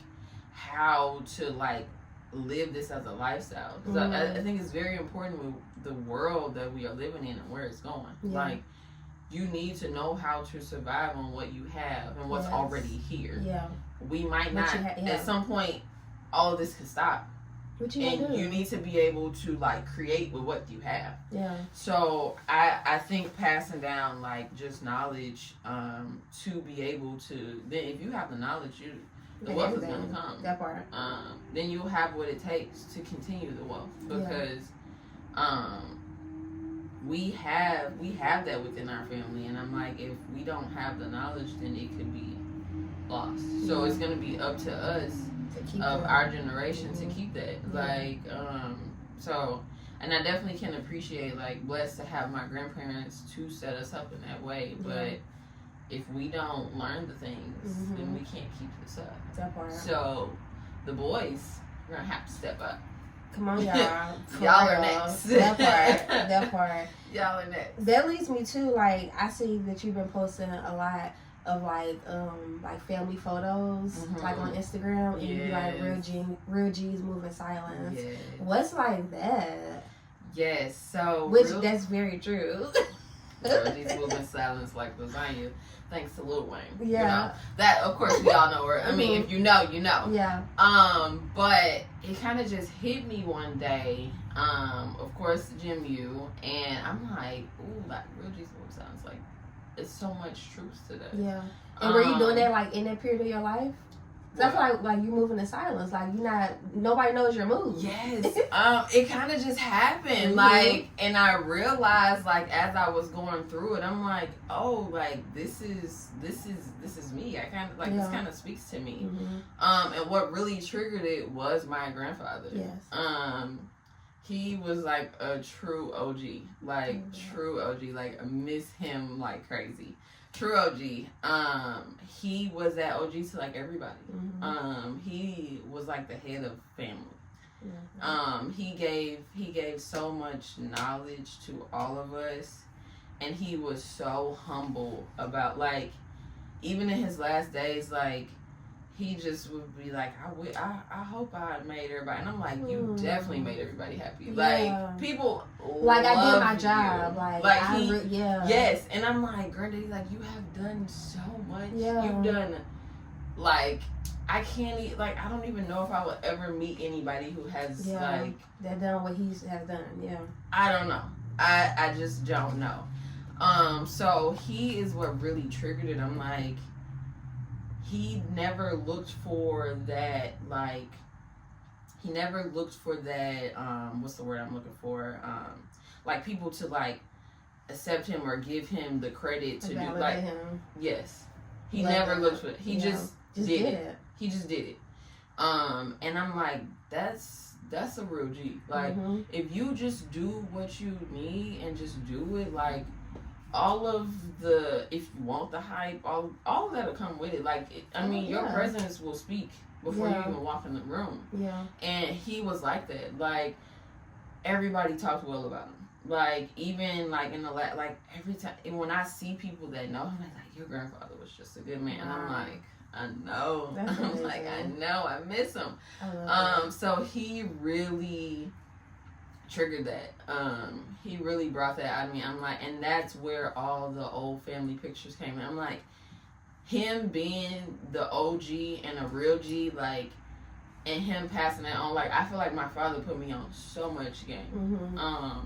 how to like live this as a lifestyle. Because I think it's very important with the world that we are living in and where it's going. Yeah. Like, you need to know how to survive on what you have and what's already here. Yeah. We might not, at some point, all of this can stop. What you gonna do? You need to be able to like create with what you have. Yeah. So I think passing down like just knowledge to be able to, then if you have the knowledge, the wealth is gonna come. That part. Then you'll have what it takes to continue the wealth, because we have that within our family, and I'm like, if we don't have the knowledge, then it could be lost. So it's gonna be up to us of our generation to keep that. Like, so, and I definitely can appreciate, like, blessed to have my grandparents to set us up in that way, but if we don't learn the things, then we can't keep this up. That part. So the boys are gonna have to step up. Come on, y'all. Y'all are next. That part. Y'all are next. That leads me to, like, I see that you've been posting a lot of like family photos, like on Instagram, and you be like real G's moving silence. Yes. What's like that? Yes. So that's very true. Real G's moving silence like lasagna. Thanks to Lil Wayne. Yeah. You know? That, of course, we all know where. I mean, if you know, you know. Yeah. But it kind of just hit me one day. Of course, Jim U, and I'm like, ooh, like Real G's moving silence, like. It's so much truth to that. Yeah. And were you doing that like in that period of your life? That's like you're moving in silence. Like nobody knows your moves. Yes. It kind of just happened. Like, and I realized like as I was going through it, I'm like, oh, like this is me. I kind of like this kind of speaks to me. And what really triggered it was my grandfather. Yes. He was like a true OG, like true OG, like I miss him like crazy. True OG. He was that OG to like everybody. He was like the head of family. He gave so much knowledge to all of us, and he was so humble about like, even in his last days, like. He just would be like, I hope I made everybody. And I'm like, you definitely made everybody happy. Like, people like, I did my you. job. Like Yes. And I'm like, Granddaddy, like, you have done so much. Yeah. You've done, like, I don't even know if I will ever meet anybody who has, like. That done what he has done, yeah. I don't know. I just don't know. So he is what really triggered it. I'm like, he never looked for that, like, what's the word I'm looking for? Like, people to, like, accept him or give him the credit to do, like, him. Yes. He never looked for it. He just did it. He just did it. And I'm like, that's a real G. Like, if you just do what you need and just do it, like, all of the, if you want the hype, all of that'll come with it. Like, your presence will speak before you even walk in the room. Yeah. And he was like that. Like, everybody talked well about him. Like, even, like, in the, like, every time, and when I see people that know him, they're like, your grandfather was just a good man. And I'm like, I know. I'm like, I know. I miss him. So he really triggered that. He really brought that out of me. I'm like, and that's where all the old family pictures came in. I'm like, him being the OG and a real G, like, and him passing that on, like, I feel like my father put me on so much game. Mm-hmm.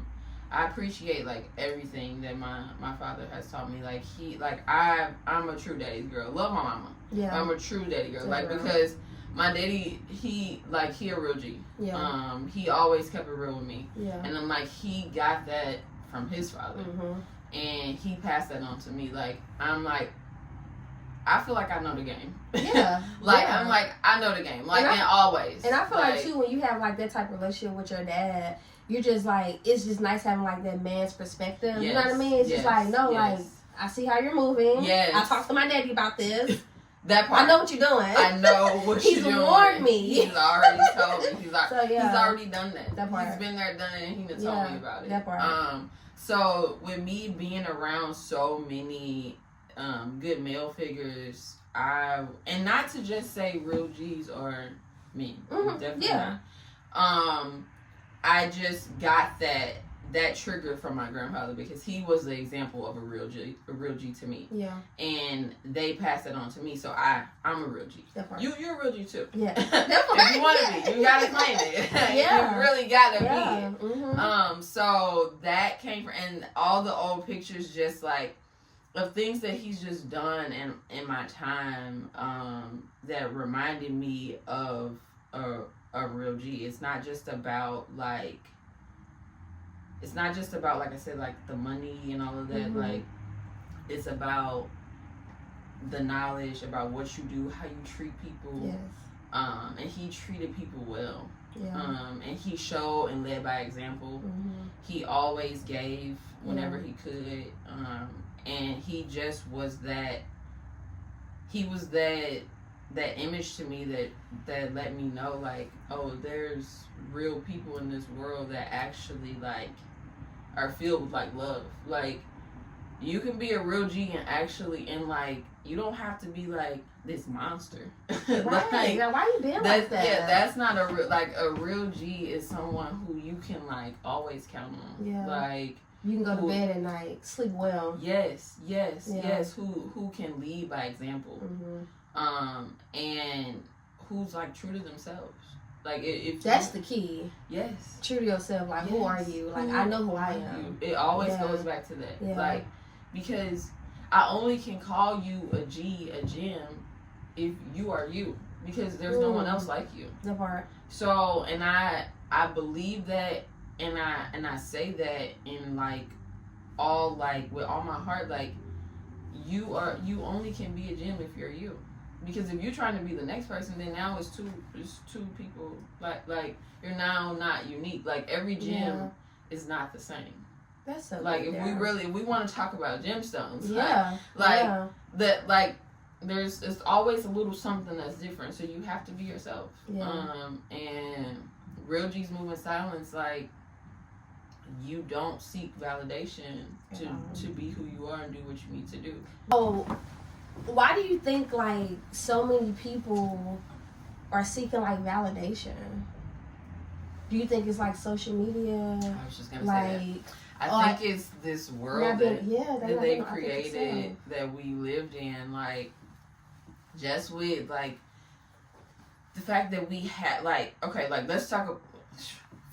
I appreciate, like, everything that my father has taught me. Like, I'm a true daddy's girl. Love my mama. Yeah. I'm a true daddy girl. Like, because my daddy, he a real G. Yeah. He always kept it real with me. Yeah. And I'm like, he got that from his father. Mm-hmm. And he passed that on to me. Like, I'm like, I feel like I know the game. Yeah. I'm like, I know the game. Like, and always. And I feel like, too, when you have, like, that type of relationship with your dad, you're just, like, it's just nice having, like, that man's perspective. Yes. You know what I mean? It's just like, no, like, I see how you're moving. Yes. I talked to my daddy about this. That part. I know what you're doing. I know what you're doing. He's warned me. He's already told me. He's already done that. That part. He's been there, done it, and he done told me about it. That part. So, with me being around so many good male figures, and not to just say real G's or me. Mm-hmm. Definitely not. I just got that trigger from my grandfather because he was the example of a real G to me. Yeah. And they passed it on to me, so I'm a real G. You're a real G too. Yeah. If you want to be, you gotta claim it. Yeah. You really gotta be it. Mm-hmm. So that came from, and all the old pictures, just like of things that he's just done in my time, that reminded me of a real G. It's not just about like I said, like the money and all of that. Mm-hmm. Like, it's about the knowledge about what you do, how you treat people. Yes. And he treated people well. Yeah. And he showed and led by example. Mm-hmm. He always gave whenever he could. And he just was that. He was that image to me that let me know, like, oh, there's real people in this world that actually, like, are filled with, like, love. Like, you can be a real G and actually, and, like, you don't have to be, like, this monster. Right. Like, now, why you being like that? Yeah, that's not a real G is someone who you can, like, always count on. Yeah. Like, you can go to bed at night, sleep well. Yes. Who can lead by example. Mm-hmm. And who's, like, true to themselves. Like, if that's the key. Yes. True to yourself. Like, who are you? Like, I know who I am. It always goes back to that. Yeah. Like, because I only can call you a G, a gem, if you are you. Because there's no one else like you. That part. So, and I believe that, and I say that in, like, all, like, with all my heart, like, you only can be a gem if you're you. Because if you're trying to be the next person, then now it's two people. Like you're now not unique. Like, every gem is not the same. That's so like good, if we want to talk about gemstones. Like it's always a little something that's different. So you have to be yourself. Yeah. And real G's move in silence. Like, you don't seek validation to be who you are and do what you need to do. Oh. Why do you think, like, so many people are seeking, like, validation? Do you think it's, like, social media? I was just going to say that. I think it's this world that they created, that we lived in, like, just with, like, the fact that we had, like, okay, like, let's talk about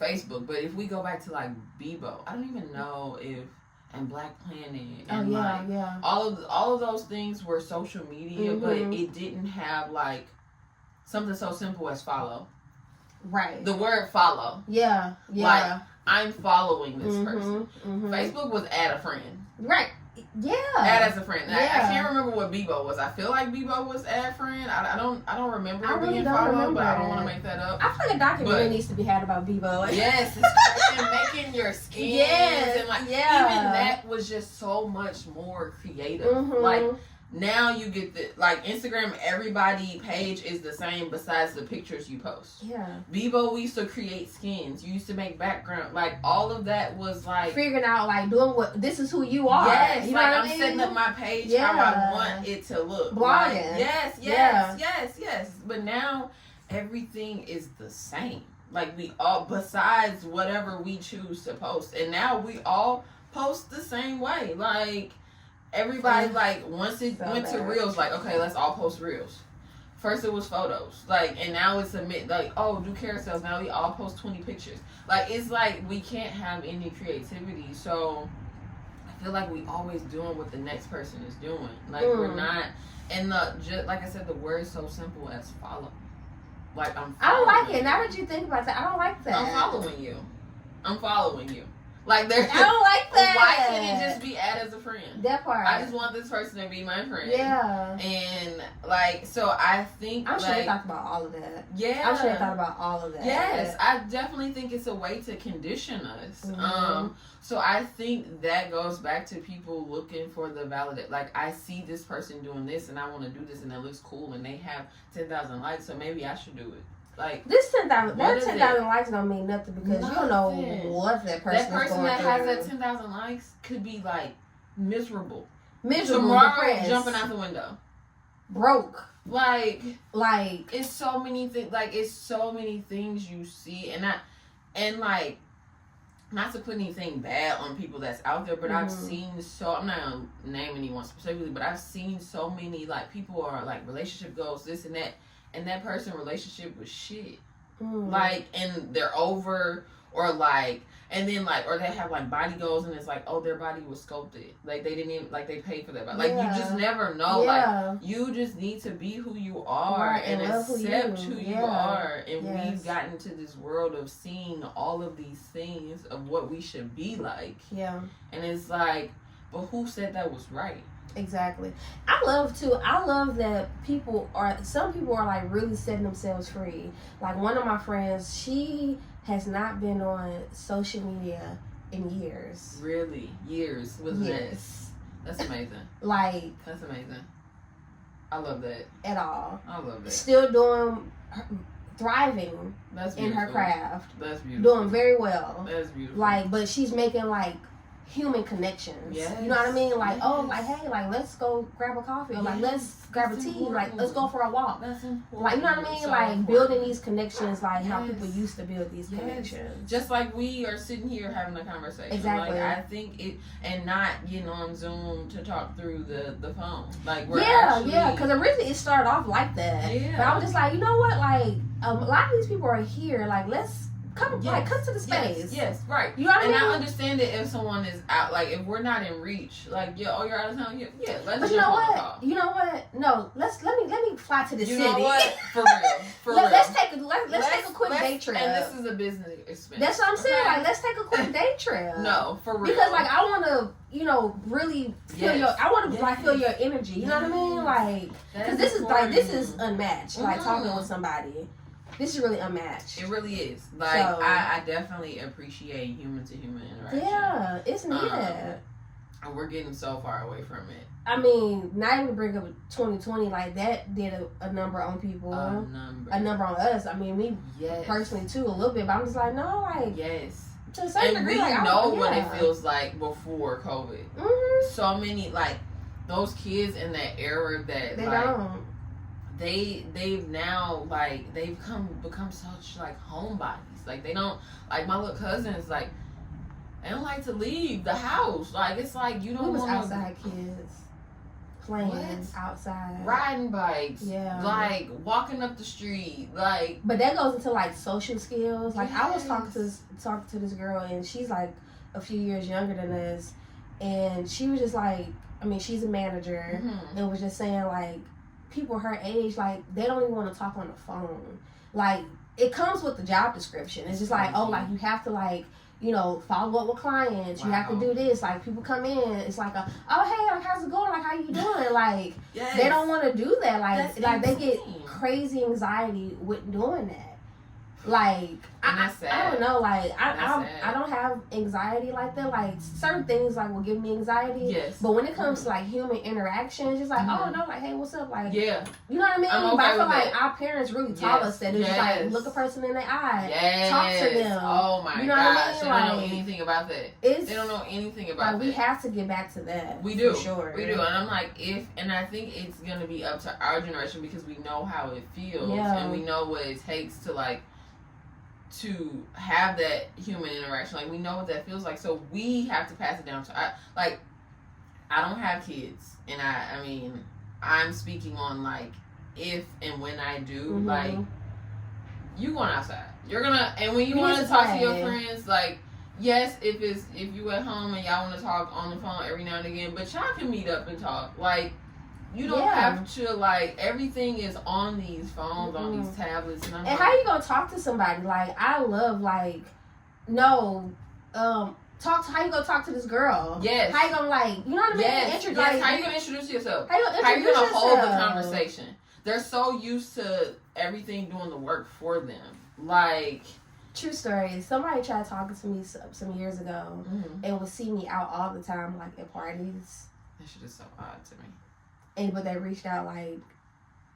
Facebook, but if we go back to, like, Bebo, I don't even know if... and Black Planet and all of those things were social media, but it didn't have, like, something so simple as follow. Right. The word follow. Yeah. Like, I'm following this person. Facebook was add a friend. Right. Add as a friend. Yeah. I can't remember what Bebo was. I feel like Bebo was add friend. I don't remember I really being don't followed, remember but I don't it. want to make that up. I feel like a documentary needs to be had about Bebo. Yes, it's crazy. And making your skins and like even that was just so much more creative. Mm-hmm. Like now you get the like Instagram, everybody page is the same besides the pictures you post. Yeah. Bebo, we used to create skins. You used to make background. Like all of that was like figuring out like doing what this is who you are. Yes, you know like what I'm I mean? setting up my page how I want it to look. Blogging. Like, yes. But now everything is the same. Like we all, besides whatever we choose to post, and now we all post the same way. Like everybody, like once it went to reels, like okay, let's all post reels. First it was photos, like, and now it's like oh, do carousels. Now we all post 20 pictures. Like it's like we can't have any creativity. So I feel like we always doing what the next person is doing. Like we're not. And just like I said, the word is so simple as follow. Like I don't like it. Now that you think about that, I don't like that. I'm following you. Like there's. I don't like that. Why can't it just be add as a friend? That part. I just want this person to be my friend. Yeah. And like, so I think I'm sure they talked about all of that. Yeah. I'm sure they thought about all of that. Yes, I definitely think it's a way to condition us. Mm-hmm. So I think that goes back to people looking for the validate. Like I see this person doing this, and I want to do this, and it looks cool, and they have 10,000 likes, so maybe I should do it. Like this 10,000, that 10,000 likes don't mean nothing because you don't know what that person is going through. That person that has that 10,000 likes could be like miserable, tomorrow, depressed, jumping out the window, broke. Like it's so many things. Like it's so many things you see, and like. Not to put anything bad on people that's out there, but I've seen I'm not gonna name anyone specifically, but I've seen so many like people are like relationship goals, this and that person relationship was shit. Like, and they're over or like, and then like, or they have like body goals and it's like, oh, their body was sculpted. Like they didn't even, like they paid for that. Like you just never know. Like you just need to be who you are and accept who you are. And we've gotten to this world of seeing all of these things of what we should be like. Yeah. And it's like, but who said that was right? Exactly. I love that some people are like really setting themselves free. Like one of my friends, she has not been on social media in years. Really? Years? Yes. That's amazing. Like. That's amazing. I love that. At all. I love that. Still thriving in her craft. That's beautiful. Doing very well. That's beautiful. Like, but she's making like human connections. Yes. You know what I mean? Like, oh, like, hey, like, let's go grab a coffee. Or, like, let's grab a tea. Important. Like, let's go for a walk. That's important. Like, you know what I mean? So like, important. Building these connections, like, how people used to build these connections. Just like we are sitting here having a conversation. Exactly. Like, I think it, and not getting on Zoom to talk through the phone. Like, we're because originally it started off like that. Yeah. But I was just like, you know what? Like, a lot of these people are here. Like, let's come to the space. Yes, right. You know what I mean? And I understand it if someone is out, like if we're not in reach, like you're out of town. Yeah, let's. But you know what? You know what? No, let me fly to the city. You know what? For real, let's take a quick day trip. And this is a business expense. That's what I'm saying. Like let's take a quick day trip. No, for real. Because like I want to, really feel feel your energy. You know what I mean? Like because this is unmatched. Like talking with somebody. This is really unmatched. It really is. Like, so, I definitely appreciate human-to-human interaction. Yeah, it's needed. And we're getting so far away from it. I mean, not even to bring up 2020, like, that did a number on people. A number on us. I mean, me personally, too, a little bit. But I'm just like, no, like... Yes. To a certain degree, we know what it feels like before COVID. Mm-hmm. So many, like, those kids in that era that, they like... don't. They've now like they've become such like homebodies. Like they don't like my little cousins like they don't like to leave the house. Like it's like you don't want outside kids playing outside, riding bikes, like walking up the street, like. But that goes into like social skills. Like I was talking to this girl and she's like a few years younger than us, and she was just like, I mean she's a manager and was just saying like. People her age, like, they don't even want to talk on the phone. Like, it comes with the job description. It's just like, oh, like, you have to, like, you know, follow up with clients. Wow. You have to do this. Like, people come in, it's like a, oh, hey, like, how's it going? Like, how you doing? Like, yes. they don't want to do that. Like, That's they get insane. crazy anxiety with doing that. Like, I don't know, like, I don't have anxiety like that. Like, certain things, like, will give me anxiety. Yes. But when it comes to, like, human interaction, it's just like, oh, no, like, hey, what's up? Like, yeah. You know what I mean? I'm okay but I feel with like it. our parents really taught us that. It's just like, look a person in the eye. Yes. Talk to them. Oh, my you know gosh. What I mean? They don't know anything about that. They don't know anything about that. We have to get back to that. We do. For sure. We do. And I'm like, and I think it's going to be up to our generation because we know how it feels. Yeah. And we know what it takes to, like, to have that human interaction. Like, we know what that feels like. So we have to pass it down to, I don't have kids. And I mean, I'm speaking on, like, if and when I do, like, you going outside. You're gonna, and when you want to talk to your friends, like, yes, if you at home and y'all want to talk on the phone every now and again, but y'all can meet up and talk. Like, you don't have to, like, everything is on these phones, on these tablets. And how you gonna talk to somebody? Like, I love, like, how you gonna talk to this girl? Yes. How you gonna, like, you know what I mean? Yes. Like, how you gonna introduce yourself? How you gonna hold the conversation? They're so used to everything doing the work for them. Like, true story. Somebody tried talking to me some years ago and would see me out all the time, like, at parties. That shit is so odd to me. But they reached out, like,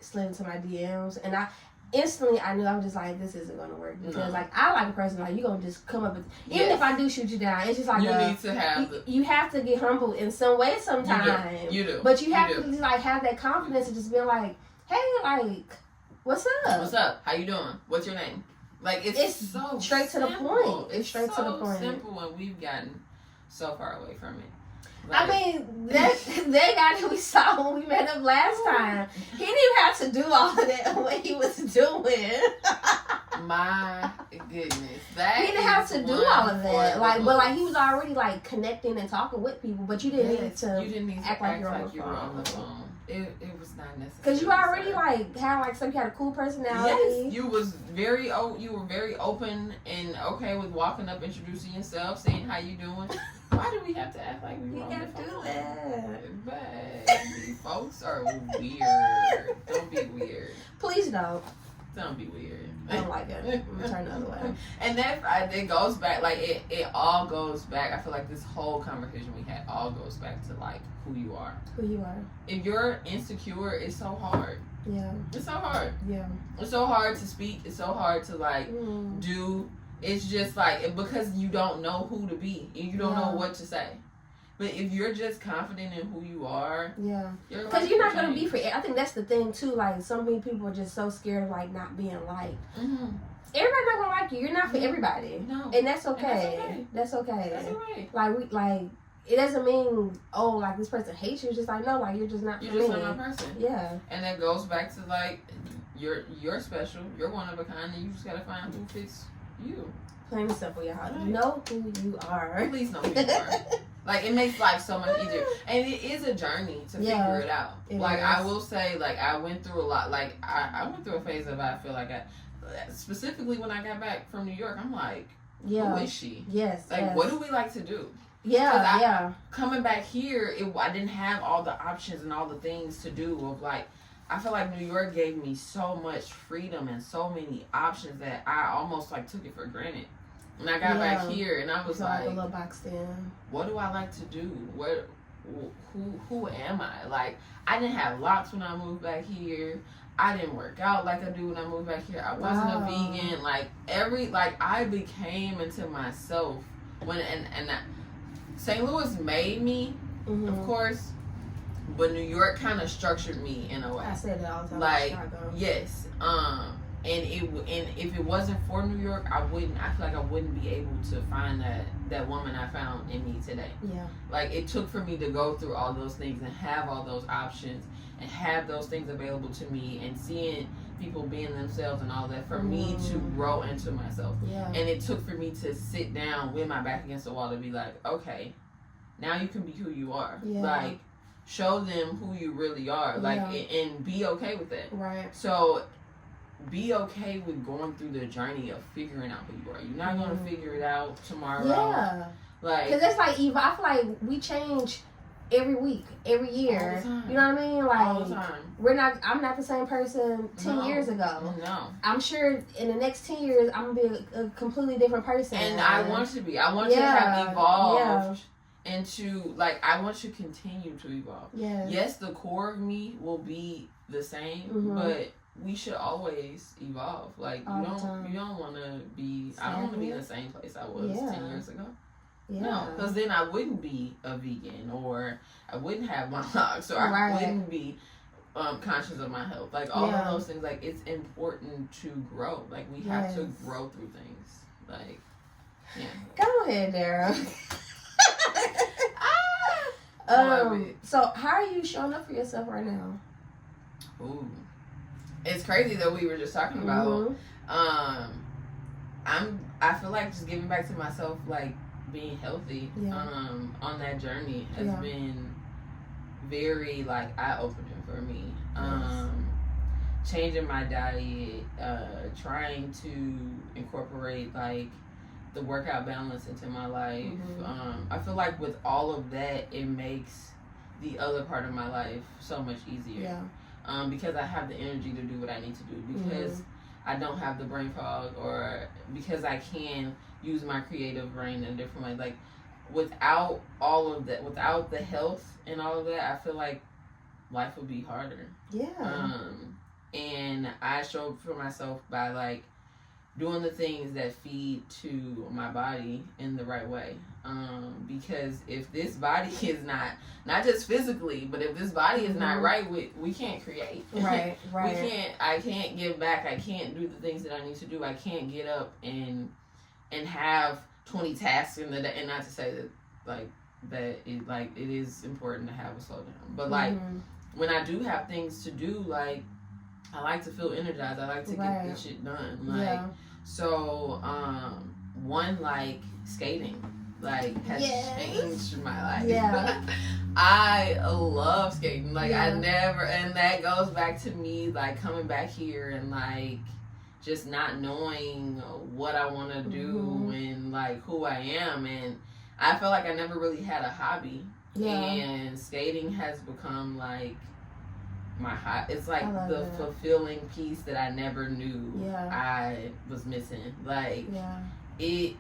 slid into my DMs, and I instantly I knew I was just like, this isn't gonna work because like I like a person like you gonna just come up with even if I do shoot you down, it's just like you need to have you have to get humble in some way sometimes. You do. But you have to just like have that confidence and just be like, hey, like, what's up? What's up? How you doing? What's your name? Like it's so straight simple. to the point. It's straight so to the point. Simple, and we've gotten so far away from it. Like, I mean, that guy that we saw when we met up last time, he didn't even have to do all of that what he was doing. My goodness, he didn't have to do all of that. Like, but like he was already like connecting and talking with people, but you didn't need to act like you were on the phone. It was not necessary. Because you already like had like some kind of cool personality. Yes, you were very open and okay with walking up, introducing yourself, saying how you doing. Why do we have to act like we were on the phone? You gotta do that. But these folks are weird. Don't be weird. Please don't. Don't be weird. I don't like it. I'm gonna turn the other way. And that it goes back, like it all goes back. I feel like this whole conversation we had all goes back to like who you are. Who you are. If you're insecure, it's so hard. Yeah. It's so hard. Yeah. It's so hard to speak. It's so hard to like do. It's just like because you don't know who to be. You don't know what to say. But if you're just confident in who you are, because you're not gonna be for. I think that's the thing too. Like so many people are just so scared of like not being liked. Everybody's not gonna like you. You're not for everybody. No, and that's okay. That's okay. That's alright. Like it doesn't mean like this person hates you. It's just like no, like you're just not. You're just not my person. Yeah. And that goes back to like you're special. You're one of a kind, and you just gotta find who fits you. Plain and simple, y'all. Right. Know who you are. Please know who you are. Like, it makes life so much easier. And it is a journey to figure it out. I will say, like, I went through a lot. Like, I went through a phase of, I feel like, specifically when I got back from New York, I'm like, who is she? Yes. Like, what do we like to do? Yeah. Coming back here, I didn't have all the options and all the things to do of, like, I feel like New York gave me so much freedom and so many options that I almost, like, took it for granted. And I got back here, and I was like, a little boxed in. What do I like to do? Who am I? Like, I didn't have locks when I moved back here. I didn't work out like I do when I moved back here. I wasn't a vegan. I became into myself St. Louis made me, of course, but New York kind of structured me in a way. I say that all the time. Like, yes, and if it wasn't for New York, I feel like I wouldn't be able to find that woman I found in me today. Yeah. Like, it took for me to go through all those things and have all those options and have those things available to me and seeing people being themselves and all that for me to grow into myself. Yeah. And it took for me to sit down with my back against the wall to be like, okay, now you can be who you are. Yeah. Like, show them who you really are. Like, and be okay with that. Right. So be okay with going through the journey of figuring out who you are. You're not going to figure it out tomorrow. Yeah. Like, because it's like, Eva, I feel like we change every week, every year. All the time. You know what I mean? Like, all the time. I'm not the same person 10 years ago. No. I'm sure in the next 10 years, I'm going to be a completely different person. And I want to be. I want to have evolved into, like, I want to continue to evolve. Yes, the core of me will be the same, but we should always evolve. Like, you don't want to be, I don't want to be in the same place I was 10 years ago. No, because then I wouldn't be a vegan, or I wouldn't have my locks, or I wouldn't be conscious of my health. Like, all of those things, like, it's important to grow. Like, we have to grow through things. Like, Go ahead, Dara. So how are you showing up for yourself right now? Ooh, it's crazy that we were just talking about. I feel like just giving back to myself, like, being healthy on that journey has been very, like, eye-opening for me. Changing my diet, trying to incorporate, like, the workout balance into my life. I feel like with all of that, it makes the other part of my life so much easier. Because I have the energy to do what I need to do, because I don't have the brain fog, or because I can use my creative brain in a different way. Like, without all of that, without the health and all of that, I feel like life would be harder. And I show up for myself by, like, doing the things that feed to my body in the right way. Because if this body is not just physically, but if this body is not right, we can't create. Right. I can't give back. I can't do the things that I need to do. I can't get up and have 20 tasks in the day. And not to say that, like, that it, like, it is important to have a slowdown. But, like, when I do have things to do, like, I like to feel energized. I like to get this shit done. Like, so, one, like, skating, like, has changed my life. I love skating. Like, and that goes back to me, like, coming back here and, like, just not knowing what I want to do and, like, who I am. And I felt like I never really had a hobby. And skating has become, like, my it's like the fulfilling piece that I never knew I was missing. Like, it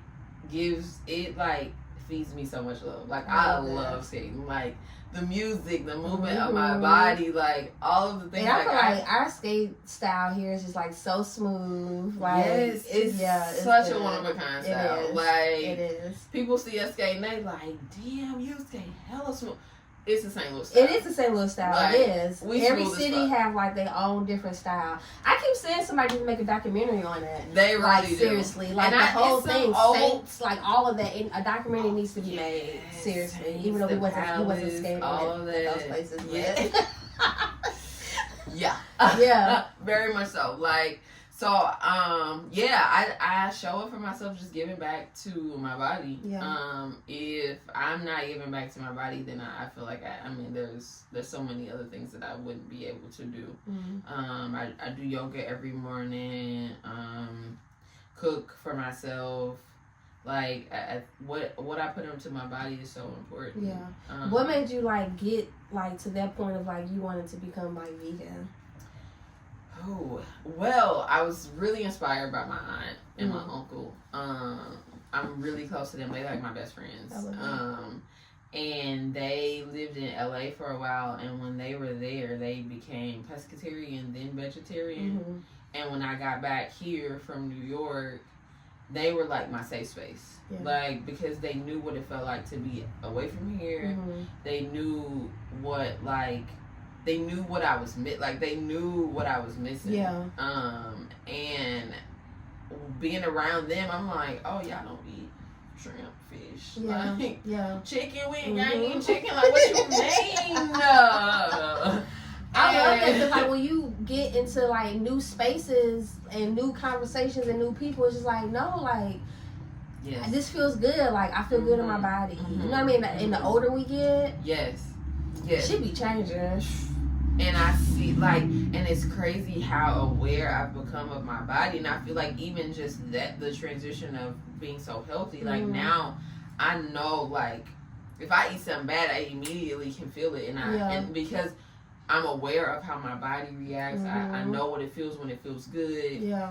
like feeds me so much love. Like, I love skating. Like, the music, the movement of my body, like, all of the things. And I feel like our skate style here is just, like, so smooth. Like, it's such a one of a kind style. Like, it is. People see us skating, they like, damn, you skate hella smooth. It's the same little style. It is the same little style. Like, it is. Every city have, like, their own different style. I keep saying somebody needs to make a documentary on it. They really like, do. Seriously. Like, the whole thing, Saints, like, all of that. A documentary needs to be made. Seriously. Even though he wasn't skating all of those places. Very much so. Like, so, I show up for myself just giving back to my body. If I'm not giving back to my body, then I feel like there's so many other things that I wouldn't be able to do. I do yoga every morning, cook for myself. Like, what I put into my body is so important. What made you, like, get, like, to that point of, like, you wanted to become, like, vegan? Oh, well, I was really inspired by my aunt and my uncle. I'm really close to them. They like my best friends. And they lived in LA for a while, and when they were there, they became pescatarian, then vegetarian. And when I got back here from New York, they were like my safe space. Like, because they knew what it felt like to be away from here. They knew what, like, they knew what I was they knew what I was missing. And being around them, I'm like, oh, y'all don't eat shrimp, fish, like, chicken. We ain't eating chicken. Like, what you mean? I love that, because, like, when you get into, like, new spaces and new conversations and new people, it's just like, no, like, this feels good. Like, I feel good in my body. You know what I mean? And the older we get, it should be changing. And I see, like, and it's crazy how aware I've become of my body. And I feel like even just that, the transition of being so healthy, like, now I know, like, if I eat something bad, I immediately can feel it. And because I'm aware of how my body reacts, I know what it feels when it feels good. Yeah.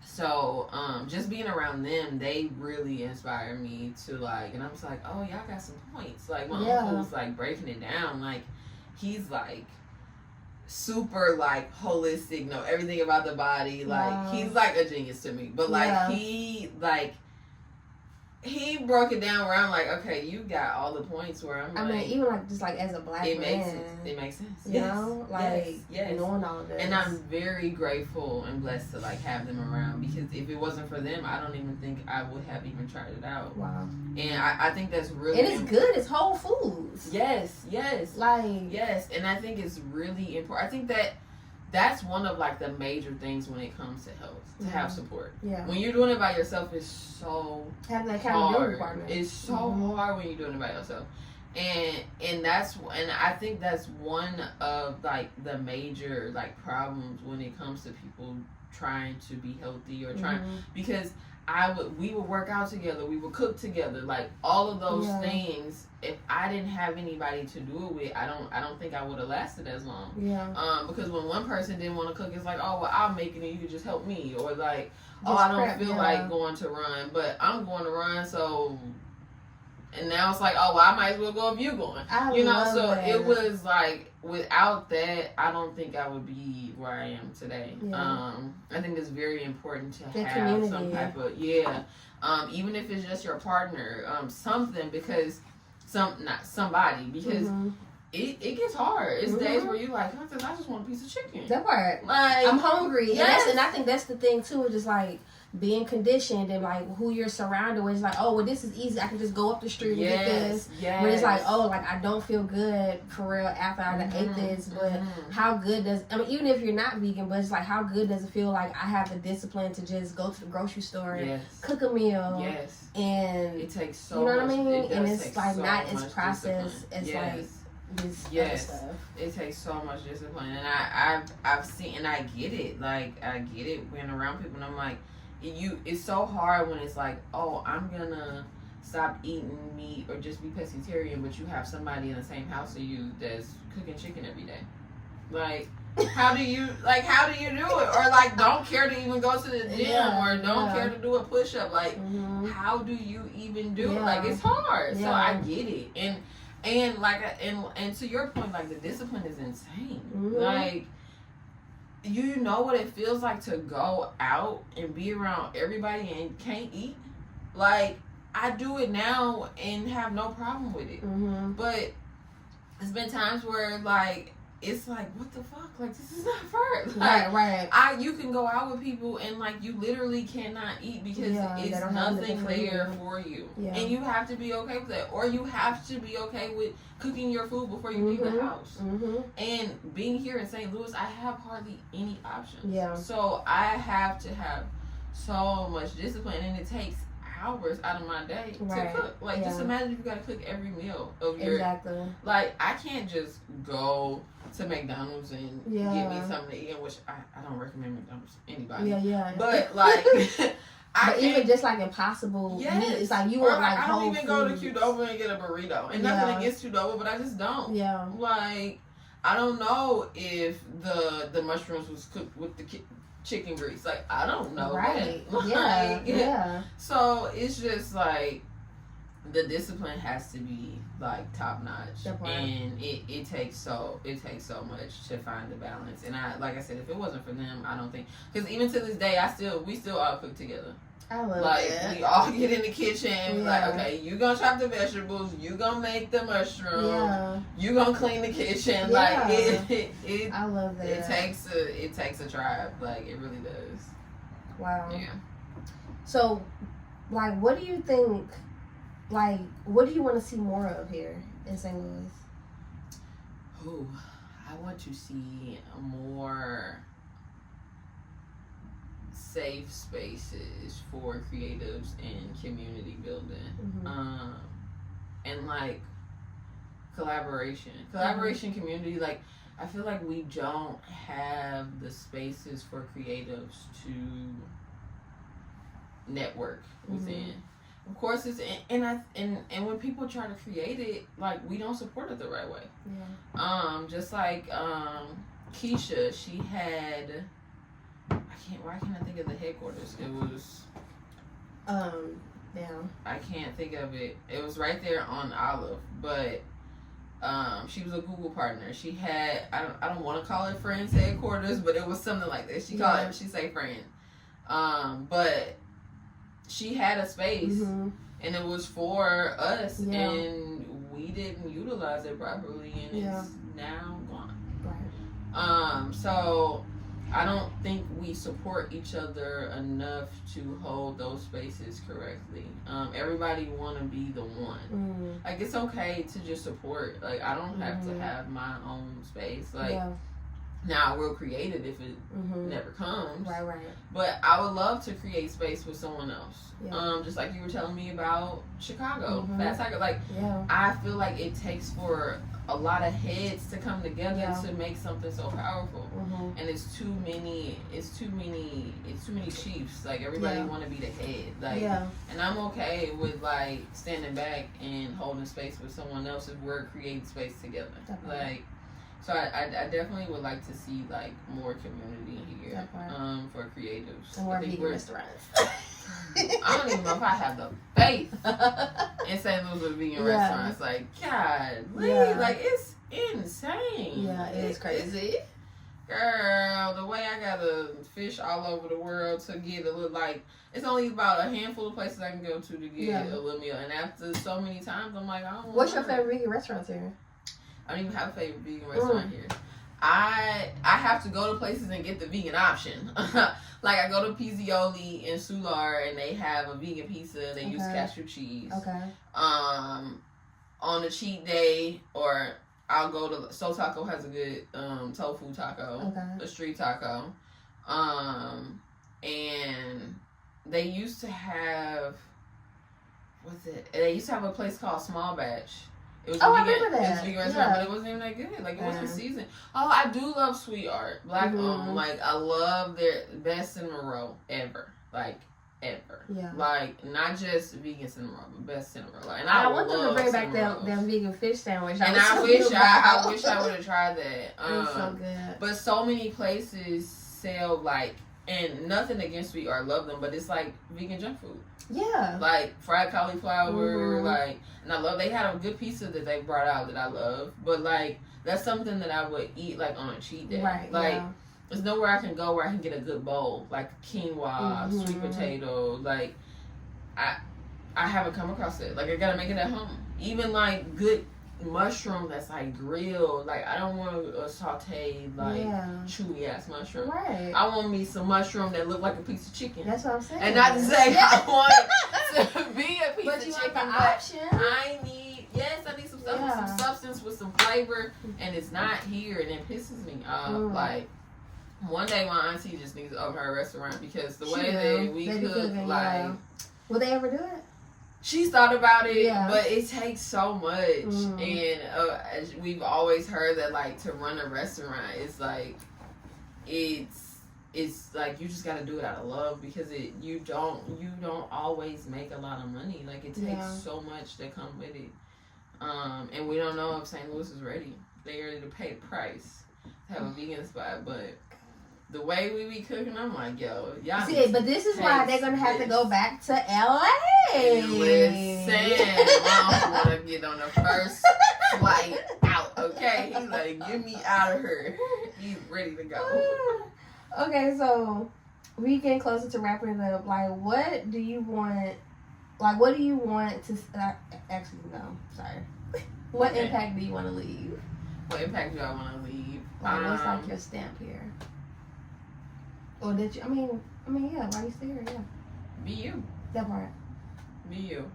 So, just being around them, they really inspire me to, like, and I'm just like, oh, y'all got some points. Like, my uncle's, like, breaking it down. Like, he's, like, super, like, holistic, know everything about the body. Like, he's, like, a genius to me. But, like, he broke it down where I'm like, okay, you got all the points where I'm like, I mean, even like just like as a black man, it makes sense. You know, like knowing all of this. And I'm very grateful and blessed to like have them around, because if it wasn't for them, I don't even think I would have even tried it out. Wow. And I think that's really, and it's good. It's Whole Foods. Yes. Like yes, and I think it's really important. I think that's one of like the major things when it comes to health, to have support. Yeah. When you're doing it by yourself, it's so having that accountability hard. partner. It's so hard when you're doing it by yourself. And I think that's one of like the major like problems when it comes to people trying to be healthy or trying, because we would work out together, we would cook together, like all of those things. If I didn't have anybody to do it with, I don't think I would have lasted as long. Yeah. Because when one person didn't want to cook, it's like, oh well, I'll make it and you can just help me, or like, just I don't feel like going to run, but I'm going to run, so. And now it's like, oh well, I might as well go if you're going. So that. It was like, without that, I don't think I would be where I am today. Yeah. I think it's very important to have community. Some type of even if it's just your partner, something, because somebody, because it gets hard. It's days where you're like, I just want a piece of chicken. That part. Like, I'm hungry. Yes. And I think that's the thing too, is just like being conditioned and like who you're surrounded with. It's like, oh well, this is easy, I can just go up the street and get this. But it's like, oh, like I don't feel good for real after I ate this. But how good does, I mean, even if you're not vegan, but it's like, how good does it feel like I have the discipline to just go to the grocery store and cook a meal? Yes. And it takes so much. You know much, what I mean? And it's like so not as processed as like this other stuff. It takes so much discipline, and I've seen, and I get it. Like, I get it when around people, and I'm like, it's so hard when it's like, oh, I'm gonna stop eating meat or just be pescatarian, but you have somebody in the same house as you that's cooking chicken every day. Like, how do you do it? Or like, don't care to even go to the gym, or don't care to do a push-up. Like, how do you even do it? Like, it's hard. So I get it. And like, and to your point, like, the discipline is insane. Like, you know what it feels like to go out and be around everybody and can't eat? Like, I do it now and have no problem with it. But it's been times where, like, it's like, what the fuck? Like, this is not fair. Like, right. You can go out with people and, like, you literally cannot eat because it's nothing there for you. Yeah. And you have to be okay with that. Or you have to be okay with cooking your food before you leave the house. And being here in St. Louis, I have hardly any options. Yeah. So I have to have so much discipline, and it takes hours out of my day to cook. Like, just imagine if you gotta cook every meal of your... Exactly. Like, I can't just go to McDonald's and get me something to eat, which I don't recommend McDonald's to anybody. Yeah. But, like... But even just like Impossible meat, it's like you want like I don't even go to foods. Qdoba and get a burrito. And nothing against Qdoba, but I just don't. Yeah. Like, I don't know if the mushrooms was cooked with the chicken grease. Like, I don't know. Right. Like, yeah. So it's just like, the discipline has to be like top notch, and it takes so much to find the balance. And like I said, if it wasn't for them, I don't think, because even to this day, we still all cook together. I love we all get in the kitchen and like, okay, you gonna chop the vegetables, you gonna make the mushrooms, you gonna clean the kitchen. Like, it I love that. It takes a tribe. Like, it really does. Wow. Yeah. So, like, what do you think? Like, what do you want to see more of here in St. Louis? Ooh, I want to see more safe spaces for creatives and community building. And like collaboration community. Like, I feel like we don't have the spaces for creatives to network within. Of course, it's and when people try to create it, like, we don't support it the right way. Yeah. Just like Keisha, she had, why can't I think of the headquarters? It was down. I can't think of it. It was right there on Olive, but she was a Google partner. She had, I don't want to call it Friends headquarters, but it was something like that. She called it, she say friend. But she had a space, and it was for us, and we didn't utilize it properly, and it's now gone. Right. So I don't think we support each other enough to hold those spaces correctly. Everybody want to be the one. Like, it's okay to just support. Like, I don't have to have my own space. Like, now we'll create it if it never comes. Right. But I would love to create space with someone else. Just like you were telling me about Chicago. Fast Cycle. Like, I feel like it takes for a lot of heads to come together to make something so powerful. And it's too many chiefs. Like, everybody want to be the head. Like, and I'm okay with, like, standing back and holding space with someone else if we're creating space together. Definitely. Like, so I definitely would like to see, like, more community here for creatives. And more vegan restaurants. I don't even know if I have the faith in St. Louis with vegan restaurants. Like, God, like, it's insane. Yeah, it is crazy. Girl, the way I gotta fish all over the world to get a little, like, it's only about a handful of places I can go to get a little meal. And after so many times, I'm like, I don't want. What's your favorite vegan restaurants here? I don't even have a favorite vegan restaurant here. I have to go to places and get the vegan option. Like, I go to Pizzioli in Soulard and they have a vegan pizza. They use cashew cheese. Okay. On a cheat day, or I'll go to Soul Taco has a good tofu taco, a street taco. And they used to have, they used to have a place called Small Batch. It was I remember that. It was a vegan restaurant, but it wasn't even that good. Like, it wasn't seasoned. Oh, I do love Sweet Art. Black owned. Like, I love their best cinnamon roll ever. Like, ever. Yeah. Like, not just vegan cinnamon roll, but best cinnamon roll. And I want them to bring back that vegan fish sandwich. And I wish I would have tried that. It's so good. But so many places sell, like, and nothing against Sweet Art, love them, but it's like vegan junk food. Yeah. Like fried cauliflower, like, and I love, they had a good pizza that they brought out that I love, but like, that's something that I would eat like on a cheat day. Right. Like, there's nowhere I can go where I can get a good bowl, like quinoa, sweet potato, like, I haven't come across it. Like, I gotta make it at home. Even like good mushroom that's like grilled, like, I don't want a sauteed, like, chewy ass mushroom. Right. I want me some mushroom that look like a piece of chicken. That's what I'm saying. And not to say I want it to be a piece but of you chicken. Want the option. I need some stuff with some substance, with some flavor, and it's not here, and it pisses me off. Like, one day my auntie just needs to open her restaurant because the way we cook, like, will they ever do it? She's thought about it, but it takes so much, and we've always heard that, like, to run a restaurant, it's like, it's like you just got to do it out of love, because you don't always make a lot of money. Like, it takes so much to come with it, and we don't know if St. Louis is ready. They ready to pay the price to have a vegan spot, but the way we be cooking, I'm like, yo, y'all. See, but this is why they're gonna have to go back to LA. Listen, Mom wanna get on the first flight out. Okay, he's like, get me out of here. He's ready to go. Okay, so we getting closer to wrapping it up. Like, what do you want? Like, what do you want to? Actually, no. Sorry. What impact do you want to leave? What impact do I want to leave? Like, what's like your stamp here? Or did you? I mean, yeah. Why you still here? Yeah. Be you. That part. Be you.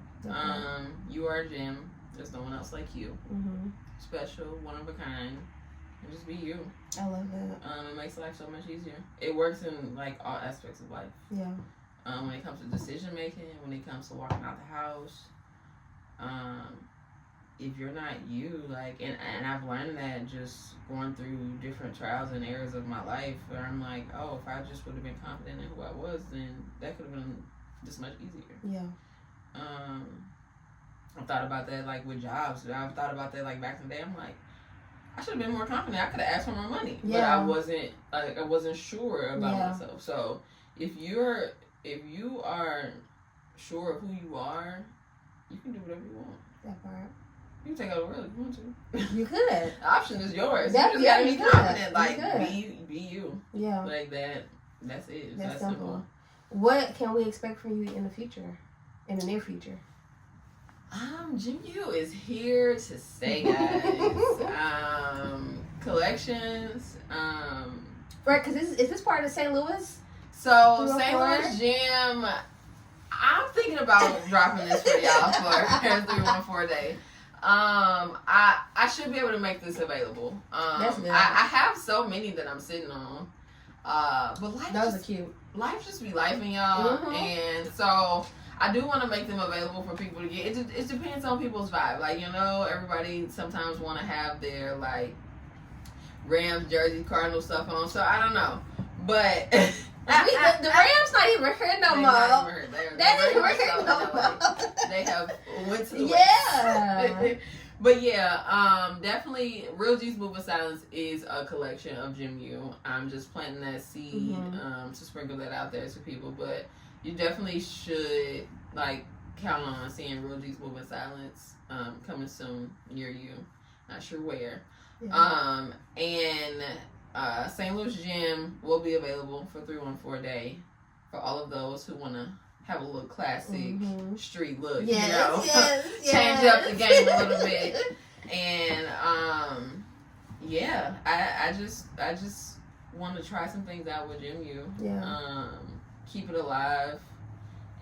You are a gem. There's no one else like you. Special, one of a kind. And just be you. I love that. It makes life so much easier. It works in like all aspects of life. Yeah. When it comes to decision making, when it comes to walking out the house, if you're not you, like, and I've learned that just going through different trials and errors of my life, where I'm like, oh, if I just would have been confident in who I was, then that could have been just much easier. Yeah. I've thought about that, like, with jobs. I've thought about that, like, back in the day. I'm like, I should have been more confident. I could have asked for more money, but I wasn't sure about myself. So if you are sure of who you are, you can do whatever you want. That part. You can take over the world if you want to. You could. The option is yours. That, you just gotta be confident. Like, be you. Yeah. Like that. That's it. That's simple. What can we expect from you in the future? In the near future? Jim U is here to stay, guys. Collections. Right, because is this part of St. Louis? So St. Louis Gym. I'm thinking about dropping this for y'all for 314 day. I should be able to make this available. That's good. I have so many that I'm sitting on. But those are cute. Life just be lifing, y'all, and so I do want to make them available for people to get. It depends on people's vibe. Like, you know, everybody sometimes want to have their, like, Rams jersey, Cardinal stuff on. So I don't know, but the Rams not even here no more. They not even here no more. They have went to the West. But yeah, definitely Real G's Moving Silence is a collection of Jim U. I'm just planting that seed to sprinkle that out there to people. But you definitely should, like, count on seeing Real G's Moving Silence coming soon near you. Not sure where. Yeah. And St. Louis Gym will be available for 314 day for all of those who want to have a little classic street look, you know, change up the game a little bit. And yeah, I just want to try some things out with Jim U. Yeah. Keep it alive,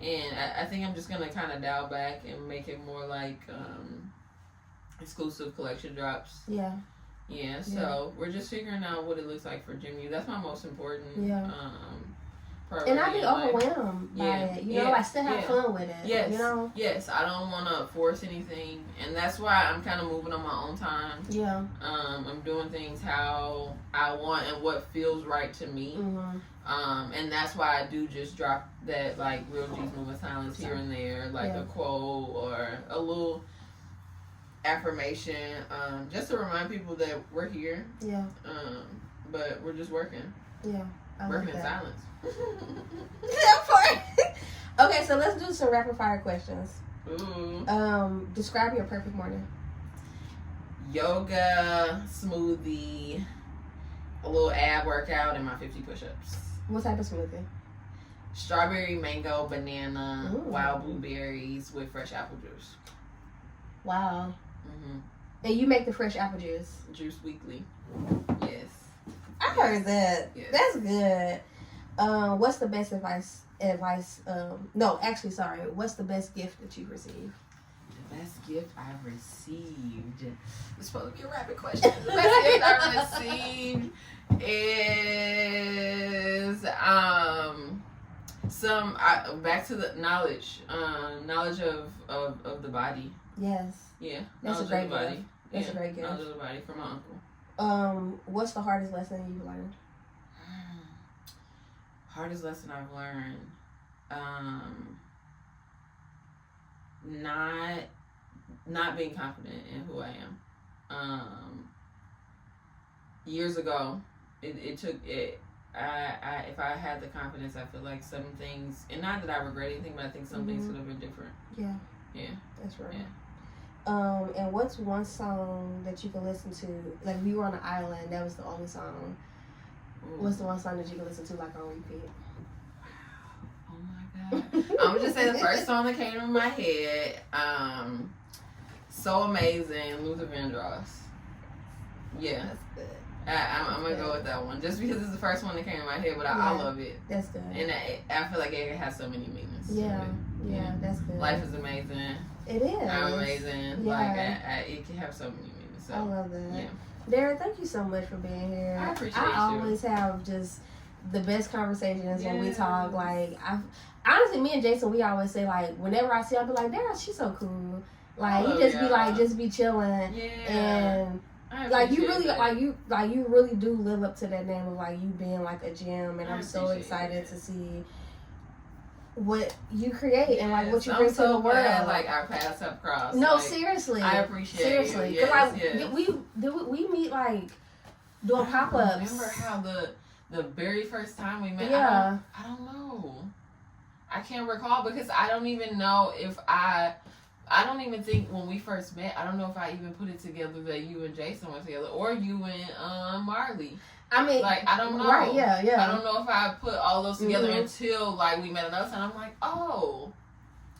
and I think I'm just gonna kind of dial back and make it more like exclusive collection drops. Yeah. Yeah. So we're just figuring out what it looks like for Jim U. That's my most important. Yeah. And I be overwhelmed by it. You know, I still have fun with it. Yes. You know? Yes. I don't want to force anything. And that's why I'm kind of moving on my own time. Yeah. I'm doing things how I want and what feels right to me. And that's why I do just drop that, like, Real G's Moving Silence here and there, like a quote or a little affirmation, just to remind people that we're here. Yeah. But we're just working. Yeah. Working in silence. Okay, so let's do some rapid fire questions. Ooh. Describe your perfect morning. Yoga, smoothie, a little ab workout, and my 50 push-ups. What type of smoothie? Strawberry, mango, banana, wild blueberries with fresh apple juice. Wow. And you make the fresh apple juice? Juice weekly. Yes. I heard that. Yes. That's good. What's the best advice? No, actually, sorry. What's the best gift that you've received? The best gift I've received. It's supposed to be a rapid question. The best gift I've received is back to the knowledge of the body. Yes. Yeah. That's a great gift. That's a great gift. Knowledge of the body from my uncle. What's the hardest lesson you've learned? Hardest lesson I've learned, not being confident in who I am. Years ago, it took it. If I had the confidence, I feel like some things, and not that I regret anything, but I think some things could have been different. Yeah. Yeah. That's right. Yeah. And what's one song that you can listen to? Like, we were on an island, that was the only song. Ooh. What's the one song that you can listen to, like, on repeat? Oh my God. I'm gonna just say the first song that came to my head. So Amazing, Luther Vandross. Yeah. That's good. I'm gonna go with that one, just because it's the first one that came to my head, but I love it. That's good. And I feel like it has so many meanings. Yeah, that's good. Life is amazing. It is. I'm amazing. Yeah. Like, it can have so many meanings. So, I love that. Yeah. Dara, thank you so much for being here. I appreciate you. I always have just the best conversations when we talk. Like, honestly, me and Jason, we always say, like, whenever I see her, I be like, Dara, she's so cool. Like, you just be like, just be chilling. Yeah. And like you really you really do live up to that name of like you being like a gem, and I'm so excited to see what you create and like what you bring to the world. Like our paths have crossed. No, like, seriously, I appreciate you. Yes, like we meet like doing pop-ups. Remember how the very first time we met? Yeah, I don't know. I can't recall because I don't even know if I don't even think when we first met, I don't know if I even put it together that you and Jason were together or you and Marley. I mean, like, I don't know. Right, yeah. I don't know if I put all those together until, like, we met another time. I'm like, oh.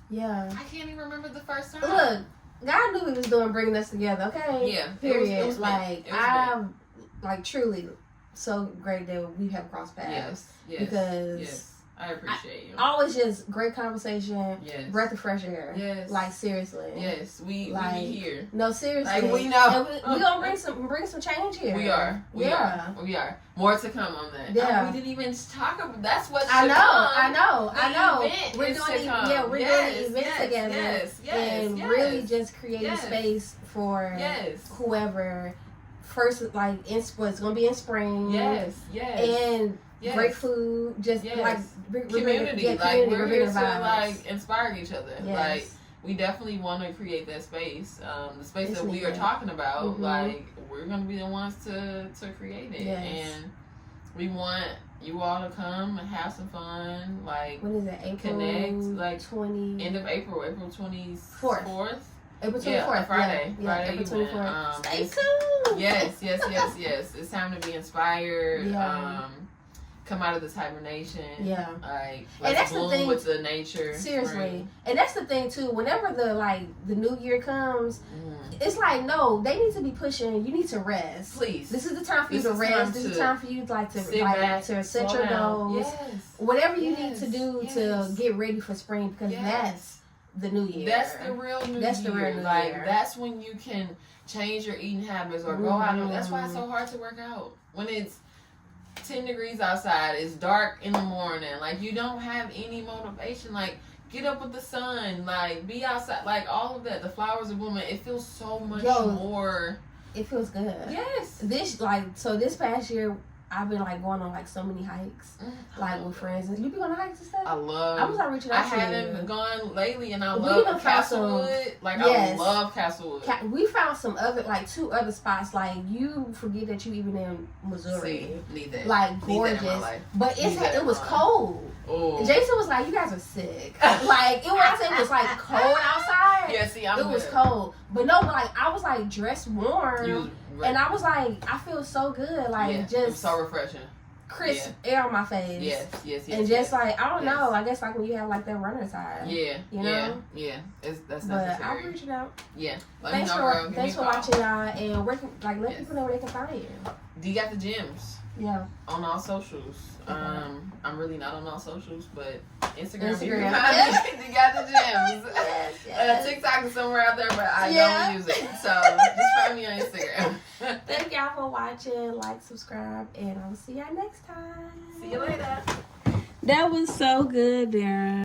Yeah. I can't even remember the first time. Look, God knew He was doing bringing us together, okay? Yeah. Period. It was like, I'm, like, truly so great that we have crossed paths. Yes. Because I appreciate you. Always just great conversation. Yes. Breath of fresh air. Yes. Like, seriously. Yes. We be here. No, seriously. Like, we know. And we gonna bring some change here. We are. We are. More to come on that. Yeah. We didn't even talk about that's what I know. We're We're doing an event together. Yes. And really just creating space for whoever first like it's gonna be in spring. Yes. And great food, just like community. Like we're here to like inspire each other. Yes. Like we definitely want to create that space. The space that we are talking about. Like we're gonna be the ones to create it. Yes. And we want you all to come and have some fun. Like what is it? April connect. Like 20 end of April 24th. April 24th. Friday. Yeah, Friday April 24th. Stay tuned. Yes. It's time to be inspired. Yeah. Come out of this hibernation. Yeah. Like and that's bloom the thing with the nature. Seriously. Spring. And that's the thing too. Whenever the new year comes, it's like no, they need to be pushing. You need to rest. Please. This is the time for you to rest. This is the time for you to set your goals. Yes. Whatever you need to do to get ready for spring, because that's the new year. That's the real new year. That's the real new year. That's when you can change your eating habits or go out. And, that's why it's so hard to work out. When it's 10 degrees outside, it's dark in the morning, like you don't have any motivation. Like get up with the sun, like be outside, like all of that. The flowers are blooming. It feels so much more. It feels good. Yes. This past year I've been like going on like so many hikes, like with friends. And you be on hikes and stuff. I was like reaching out to you. I haven't gone lately, and I love Castlewood. I love Castlewood. We found some other 2 other spots. Like you forget that you even in Missouri. Need that. Like gorgeous, but it was cold. Ooh. Jason was like, "You guys are sick." Like it was like cold outside. Yeah, see, it was cold, but no, but like I was like dressed warm. And I was like, I feel so good, like just so refreshing, crisp air on my face. Yes. And just like I don't know, I guess like when you have like that runner's high. Yeah, you know. Yeah. That's but necessary. I'll reach it out. Yeah. Thanks for watching, y'all, and where can let people know where they can find you. Do you got the gyms? Yeah. On all socials. Okay. I'm really not on all socials, but Instagram. You Yes. got the gyms. Yes. TikTok is somewhere out there, but I don't use it. So just find me on Instagram. Thank y'all for watching. Like, subscribe, and I'll see y'all next time. See you later. That was so good, Dara.